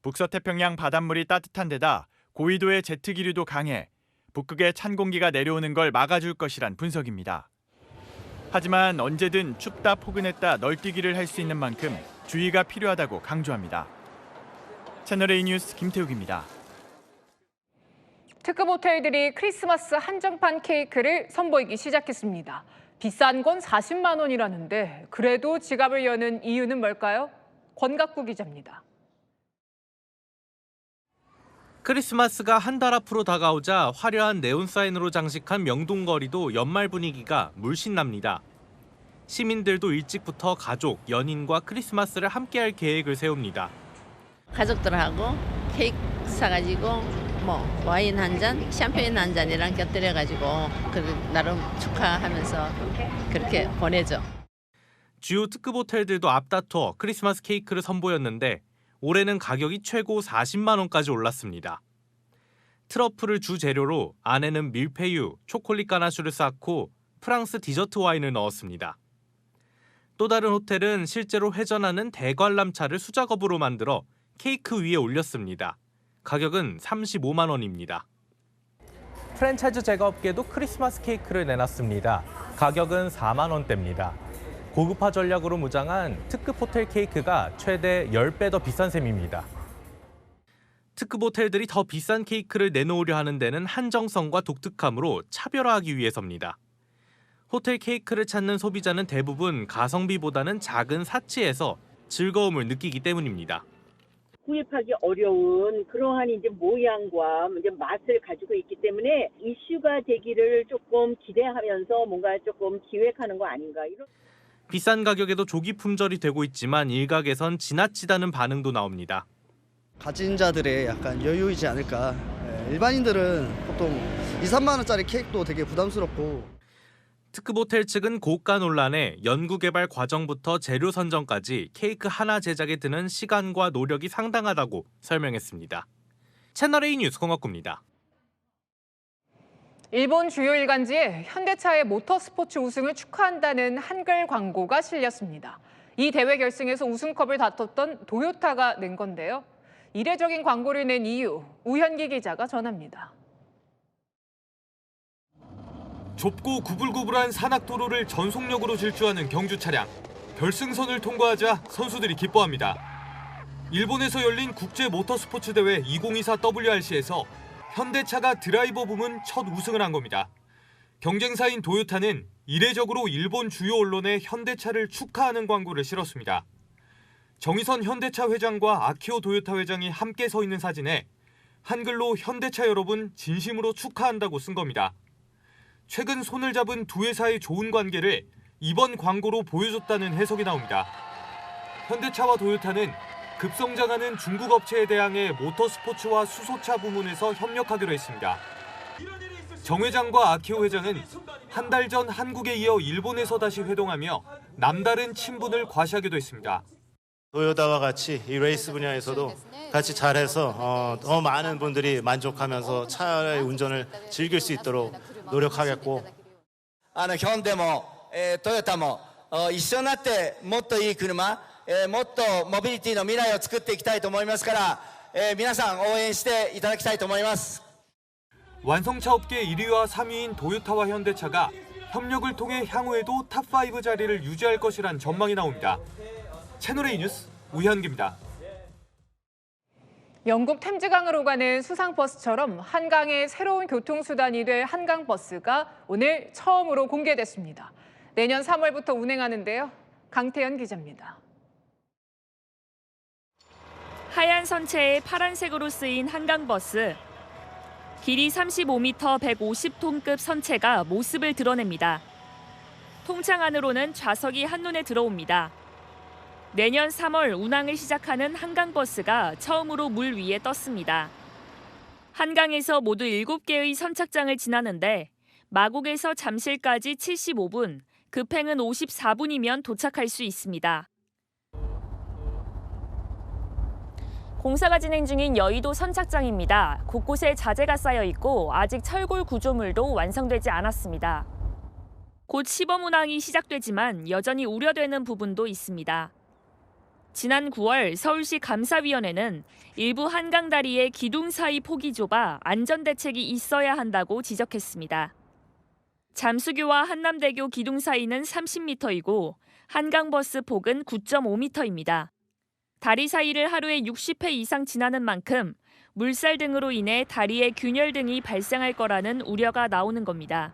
북서태평양 바닷물이 따뜻한 데다 고위도의 제트기류도 강해 북극에 찬 공기가 내려오는 걸 막아줄 것이란 분석입니다. 하지만 언제든 춥다 포근했다 널뛰기를 할 수 있는 만큼 주의가 필요하다고 강조합니다. 채널A 뉴스 김태욱입니다.
특급 호텔들이 크리스마스 한정판 케이크를 선보이기 시작했습니다. 비싼 건 40만 원이라는데 그래도 지갑을 여는 이유는 뭘까요? 권갑구 기자입니다.
크리스마스가 한 달 앞으로 다가오자 화려한 네온사인으로 장식한 명동거리도 연말 분위기가 물씬 납니다. 시민들도 일찍부터 가족, 연인과 크리스마스를 함께할 계획을 세웁니다.
가족들하고 케이크 사가지고 와인 한 잔, 샴페인 한 잔이랑 곁들여가지고 나름 축하하면서 그렇게 보내죠.
주요 특급 호텔들도 앞다퉈 크리스마스 케이크를 선보였는데 올해는 가격이 최고 40만 원까지 올랐습니다. 트러플을 주 재료로 안에는 밀푀유, 초콜릿 가나슈를 쌓고 프랑스 디저트 와인을 넣었습니다. 또 다른 호텔은 실제로 회전하는 대관람차를 수작업으로 만들어 케이크 위에 올렸습니다. 가격은 35만 원입니다.
프랜차이즈 제과업계도 크리스마스 케이크를 내놨습니다. 가격은 4만 원대입니다. 고급화 전략으로 무장한 특급 호텔 케이크가 최대 10배 더 비싼 셈입니다.
특급 호텔들이 더 비싼 케이크를 내놓으려 하는 데는 한정성과 독특함으로 차별화하기 위해서입니다. 호텔 케이크를 찾는 소비자는 대부분 가성비보다는 작은 사치에서 즐거움을 느끼기 때문입니다.
구입하기 어려운 그러한 이제 모양과 이제 맛을 가지고 있기 때문에 이슈가 되기를 조금 기대하면서 뭔가 조금 기획하는 거 아닌가 이런.
비싼 가격에도 조기 품절이 되고 있지만 일각에선 지나치다는 반응도 나옵니다.
가진 자들의 약간 여유이지 않을까. 일반인들은 보통 2, 3만 원짜리 케이크도 되게 부담스럽고.
특급 호텔 측은 고가 논란에 연구개발 과정부터 재료 선정까지 케이크 하나 제작에 드는 시간과 노력이 상당하다고 설명했습니다. 채널A 뉴스 홍학구입니다.
일본 주요 일간지에 현대차의 모터스포츠 우승을 축하한다는 한글 광고가 실렸습니다. 이 대회 결승에서 우승컵을 다퉜던 도요타가 낸 건데요. 이례적인 광고를 낸 이유, 우현기 기자가 전합니다.
좁고 구불구불한 산악도로를 전속력으로 질주하는 경주 차량. 결승선을 통과하자 선수들이 기뻐합니다. 일본에서 열린 국제 모터스포츠 대회 2024 WRC에서 현대차가 드라이버 부문 첫 우승을 한 겁니다. 경쟁사인 도요타는 이례적으로 일본 주요 언론에 현대차를 축하하는 광고를 실었습니다. 정의선 현대차 회장과 아키오 도요타 회장이 함께 서 있는 사진에 한글로 현대차 여러분 진심으로 축하한다고 쓴 겁니다. 최근 손을 잡은 두 회사의 좋은 관계를 이번 광고로 보여줬다는 해석이 나옵니다. 현대차와 도요타는 급성장하는 중국 업체에 대항해 모터스포츠와 수소차 부문에서 협력하기로 했습니다. 정 회장과 아키오 회장은 한 달 전 한국에 이어 일본에서 다시 회동하며 남다른 친분을 과시하기도 했습니다.
도요타와 같이 이 레이스 분야에서도 같이 잘해서 더 많은 분들이 만족하면서 차의 운전을 즐길 수 있도록 노력하겠고
ヒョンデもトヨタも一緒になってもっといい車もっとモビリティの未来を作っていきたいと思いますから皆さん応援していただきたいと思います。
완성차 업계 1위와 3위인 도요타와 현대차가 협력을 통해 향후에도 탑5 자리를 유지할 것이란 전망이 나옵니다. 채널A 뉴스 우현기입니다.
영국 템즈강으로 가는 수상버스처럼 한강의 새로운 교통수단이 될 한강버스가 오늘 처음으로 공개됐습니다. 내년 3월부터 운행하는데요. 강태현 기자입니다.
하얀 선체에 파란색으로 쓰인 한강버스. 길이 35m 150톤급 선체가 모습을 드러냅니다. 통창 안으로는 좌석이 한눈에 들어옵니다. 내년 3월 운항을 시작하는 한강버스가 처음으로 물 위에 떴습니다. 한강에서 모두 7개의 선착장을 지나는데 마곡에서 잠실까지 75분, 급행은 54분이면 도착할 수 있습니다. 공사가 진행 중인 여의도 선착장입니다. 곳곳에 자재가 쌓여 있고 아직 철골 구조물도 완성되지 않았습니다. 곧 시범 운항이 시작되지만 여전히 우려되는 부분도 있습니다. 지난 9월 서울시 감사위원회는 일부 한강 다리의 기둥 사이 폭이 좁아 안전 대책이 있어야 한다고 지적했습니다. 잠수교와 한남대교 기둥 사이는 30m이고 한강버스 폭은 9.5m입니다. 다리 사이를 하루에 60회 이상 지나는 만큼 물살 등으로 인해 다리에 균열 등이 발생할 거라는 우려가 나오는 겁니다.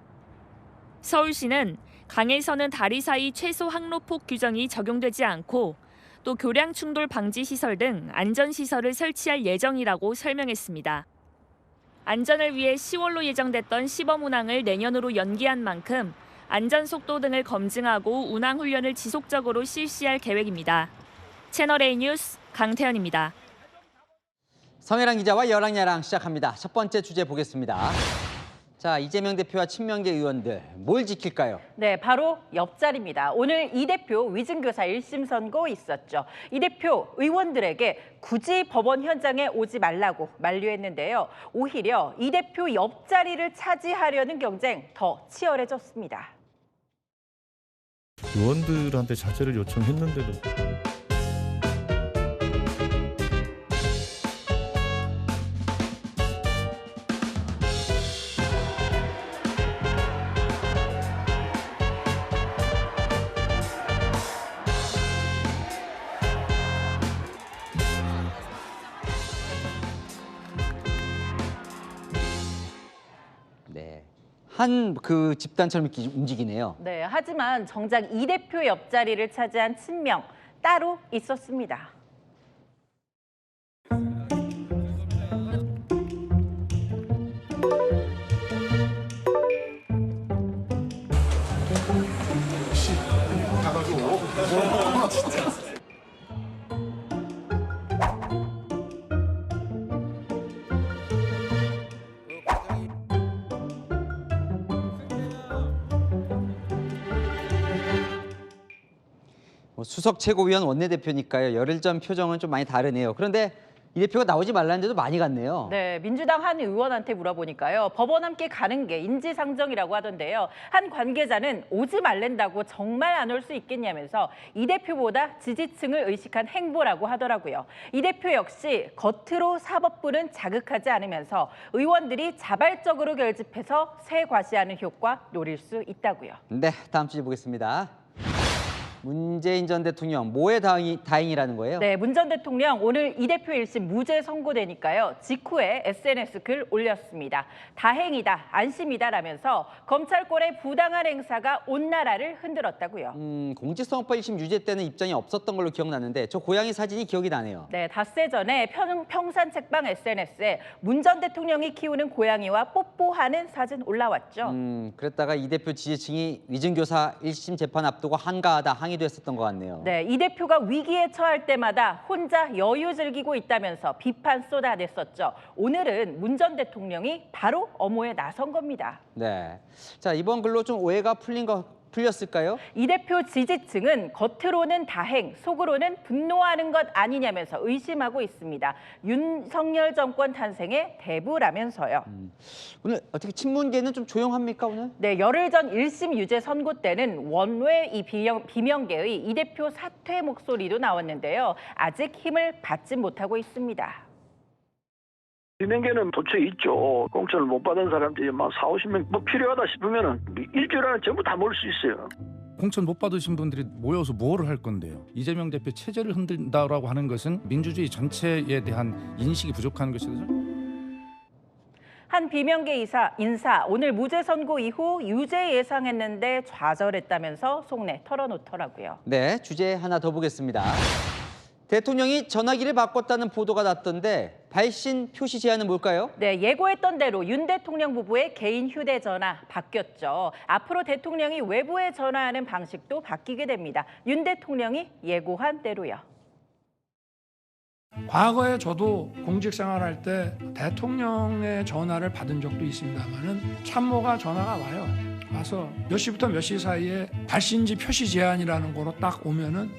서울시는 강에서는 다리 사이 최소 항로폭 규정이 적용되지 않고 또 교량 충돌 방지 시설 등 안전 시설을 설치할 예정이라고 설명했습니다. 안전을 위해 10월로 예정됐던 시범 운항을 내년으로 연기한 만큼 안전 속도 등을 검증하고 운항 훈련을 지속적으로 실시할 계획입니다. 채널A 뉴스 강태현입니다.
성혜랑 기자와 열랑야랑 시작합니다. 첫 번째 주제 보겠습니다. 자, 이재명 대표와 친명계 의원들 뭘 지킬까요?
네, 바로 옆자리입니다. 오늘 이 대표 위증교사 1심 선고 있었죠. 이 대표 의원들에게 굳이 법원 현장에 오지 말라고 만류했는데요. 오히려 이 대표 옆자리를 차지하려는 경쟁 더 치열해졌습니다.
의원들한테 자제를 요청했는데도
한 그 집단처럼 이렇게 움직이네요.
네, 하지만 정작 이 대표 옆자리를 차지한 친명 따로 있었습니다.
수석 최고위원 원내대표니까요. 열흘 전 표정은 좀 많이 다르네요. 그런데 이 대표가 나오지 말라는 데도 많이 갔네요.
네, 민주당 한 의원한테 물어보니까요. 법원 함께 가는 게 인지상정이라고 하던데요. 한 관계자는 오지 말랜다고 정말 안 올 수 있겠냐면서 이 대표보다 지지층을 의식한 행보라고 하더라고요. 이 대표 역시 겉으로 사법부는 자극하지 않으면서 의원들이 자발적으로 결집해서 새 과시하는 효과 노릴 수 있다고요.
네, 다음 주제 보겠습니다. 문재인 전 대통령 뭐에 다행이라는 거예요?
네, 문 전 대통령 오늘 이 대표 1심 무죄 선고되니까요. 직후에 SNS 글 올렸습니다. 다행이다, 안심이다라면서 검찰권의 부당한 행사가 온 나라를 흔들었다고요.
공직선거법 1심 유죄 때는 입장이 없었던 걸로 기억나는데 저 고양이 사진이 기억이 나네요.
네, 닷새 전에 평산 책방 SNS에 문 전 대통령이 키우는 고양이와 뽀뽀하는 사진 올라왔죠.
그랬다가 이 대표 지지층이 위증교사 1심 재판 앞두고 한가하다 항의도 했었던 것 같네요.
네, 이 대표가 위기에 처할 때마다 혼자 여유 즐기고 있다면서 비판 쏟아냈었죠. 오늘은 문 전 대통령이 바로 엄호에 나선 겁니다.
네, 자 이번 글로 좀 오해가 풀렸을까요?
이 대표 지지층은 겉으로는 다행, 속으로는 분노하는 것 아니냐면서 의심하고 있습니다. 윤석열 정권 탄생의 대부라면서요.
오늘 어떻게 친문계는 좀 조용합니까 오늘?
네, 열흘 전 1심 유죄 선고 때는 원외 이 비명계의 이 대표 사퇴 목소리도 나왔는데요. 아직 힘을 받지 못하고 있습니다.
비명계는 도처에 있죠. 공천을 못 받은 사람들이 막 40~50명 뭐 필요하다 싶으면은 일주일 안에 전부 다 모일 수 있어요.
공천 못 받으신 분들이 모여서 뭐를 할 건데요. 이재명 대표 체제를 흔든다라고 하는 것은 민주주의 전체에 대한 인식이 부족한 것이죠.
한 비명계 인사 오늘 무죄 선고 이후 유죄 예상했는데 좌절했다면서 속내 털어놓더라고요.
네, 주제 하나 더 보겠습니다. 대통령이 전화기를 바꿨다는 보도가 났던데 발신 표시 제한은 뭘까요?
네, 예고했던 대로 윤 대통령 부부의 개인 휴대전화 바뀌었죠. 앞으로 대통령이 외부에 전화하는 방식도 바뀌게 됩니다. 윤 대통령이 예고한 대로요.
과거에 저도 공직생활할 때 대통령의 전화를 받은 적도 있습니다만은 참모가 전화가 와서 몇 시부터 몇 시 사이에 발신지 표시 제한이라는 거로 딱 오면은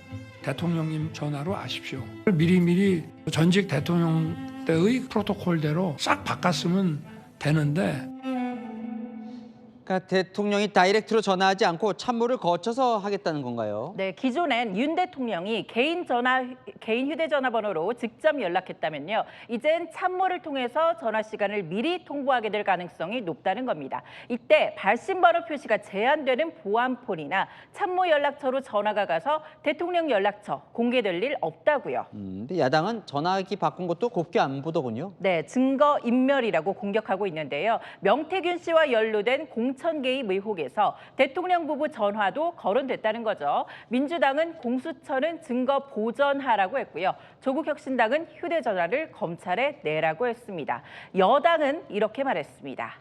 대통령님 전화로 아십시오. 미리미리 전직 대통령 때의 프로토콜대로 싹 바꿨으면 되는데
그러니까 대통령이 다이렉트로 전화하지 않고 참모를 거쳐서 하겠다는 건가요?
네, 기존엔 윤 대통령이 개인 휴대전화 번호로 직접 연락했다면요. 이젠 참모를 통해서 전화 시간을 미리 통보하게 될 가능성이 높다는 겁니다. 이때 발신 번호 표시가 제한되는 보안폰이나 참모 연락처로 전화가 가서 대통령 연락처 공개될 일 없다고요.
근데 야당은 전화기 바꾼 것도 곱게 안 보더군요.
네, 증거 인멸이라고 공격하고 있는데요. 명태균 씨와 연루된 공천 개입 의혹에서 대통령 부부 전화도 거론됐다는 거죠. 민주당은 공수처는 증거 보전하라고 했고요. 조국혁신당은 휴대전화를 검찰에 내라고 했습니다. 여당은 이렇게 말했습니다.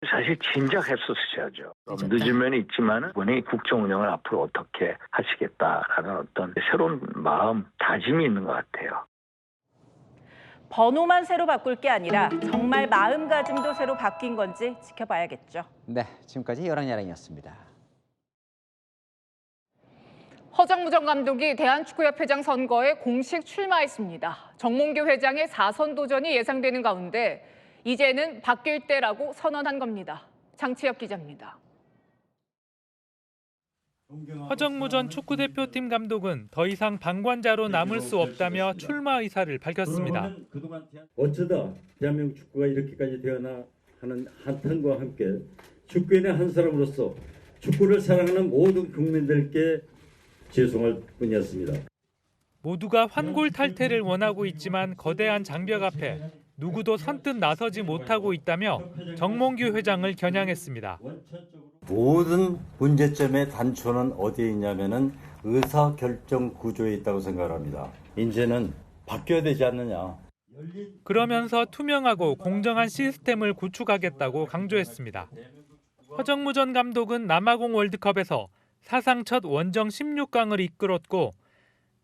사실 진작 했었어야죠. 늦은 면이 있지만 이번에 국정 운영을 앞으로 어떻게 하시겠다라는 어떤 새로운 마음, 다짐이 있는 것 같아요.
번호만 새로 바꿀 게 아니라 정말 마음가짐도 새로 바뀐 건지 지켜봐야겠죠.
네, 지금까지 여랑야랑이었습니다.
허정무전 감독이 대한축구협회장 선거에 공식 출마했습니다. 정몽규 회장의 4선 도전이 예상되는 가운데 이제는 바뀔 때라고 선언한 겁니다. 장치혁 기자입니다.
허정무 전 축구대표팀 감독은 더 이상 방관자로 남을 수 없다며 출마 의사를 밝혔습니다.
어쩌다 대한민국 축구가 이렇게까지 되었나 하는 한탄과 함께 축구인의 한 사람으로서 축구를 사랑하는 모든 국민들께 죄송할 뿐이었습니다.
모두가 환골탈태를 원하고 있지만 거대한 장벽 앞에 누구도 선뜻 나서지 못하고 있다며 정몽규 회장을 겨냥했습니다.
모든 문제점의 단초는 어디에 있냐면은 의사결정 구조에 있다고 생각합니다. 이제는 바뀌어야 되지 않느냐.
그러면서 투명하고 공정한 시스템을 구축하겠다고 강조했습니다. 허정무 전 감독은 남아공 월드컵에서 사상 첫 원정 16강을 이끌었고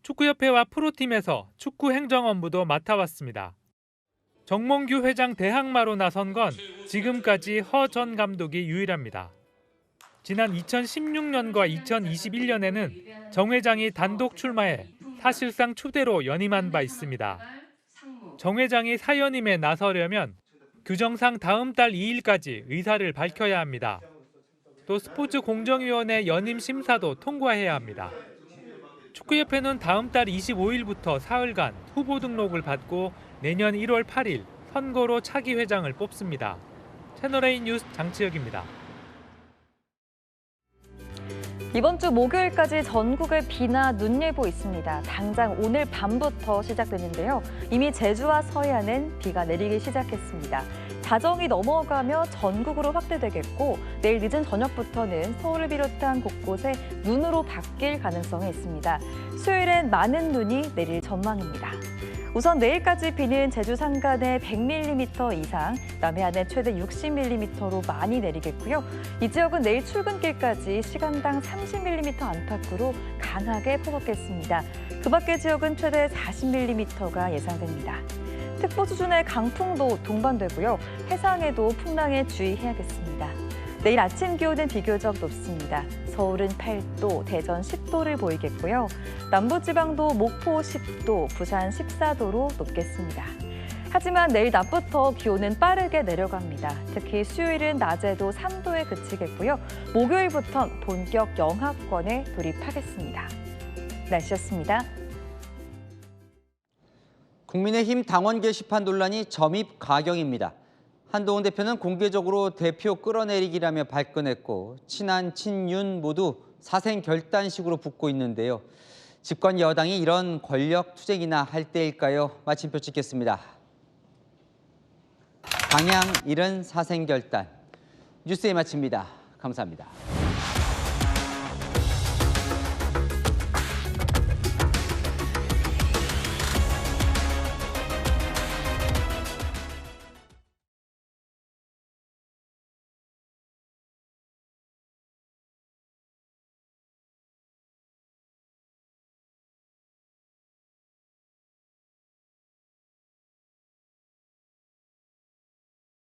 축구협회와 프로팀에서 축구행정업무도 맡아왔습니다. 정몽규 회장 대항마로 나선 건 지금까지 허 전 감독이 유일합니다. 지난 2016년과 2021년에는 정 회장이 단독 출마해 사실상 추대로 연임한 바 있습니다. 정 회장이 사연임에 나서려면 규정상 다음 달 2일까지 의사를 밝혀야 합니다. 또 스포츠공정위원회 연임 심사도 통과해야 합니다. 축구협회는 다음 달 25일부터 사흘간 후보 등록을 받고 내년 1월 8일 선거로 차기 회장을 뽑습니다. 채널A 뉴스 장치혁입니다.
이번 주 목요일까지 전국에 비나 눈 예보 있습니다. 당장 오늘 밤부터 시작되는데요. 이미 제주와 서해안은 비가 내리기 시작했습니다. 자정이 넘어가며 전국으로 확대되겠고 내일 늦은 저녁부터는 서울을 비롯한 곳곳에 눈으로 바뀔 가능성이 있습니다. 수요일엔 많은 눈이 내릴 전망입니다. 우선 내일까지 비는 제주 산간에 100mm 이상, 남해안에 최대 60mm로 많이 내리겠고요. 이 지역은 내일 출근길까지 시간당 30mm 안팎으로 강하게 퍼붓겠습니다. 그 밖의 지역은 최대 40mm가 예상됩니다. 특보 수준의 강풍도 동반되고요. 해상에도 풍랑에 주의해야겠습니다. 내일 아침 기온은 비교적 높습니다. 서울은 8도, 대전 10도를 보이겠고요. 남부지방도 목포 10도, 부산 14도로 높겠습니다. 하지만 내일 낮부터 기온은 빠르게 내려갑니다. 특히 수요일은 낮에도 3도에 그치겠고요. 목요일부턴 본격 영하권에 돌입하겠습니다. 날씨였습니다.
국민의힘 당원 게시판 논란이 점입 가경입니다. 한동훈 대표는 공개적으로 대표 끌어내리기라며 발끈했고 친한 친윤 모두 사생결단식으로 붙고 있는데요. 집권 여당이 이런 권력 투쟁이나 할 때일까요? 마침표 찍겠습니다. 방향 잃은 사생결단. 뉴스에 마칩니다. 감사합니다.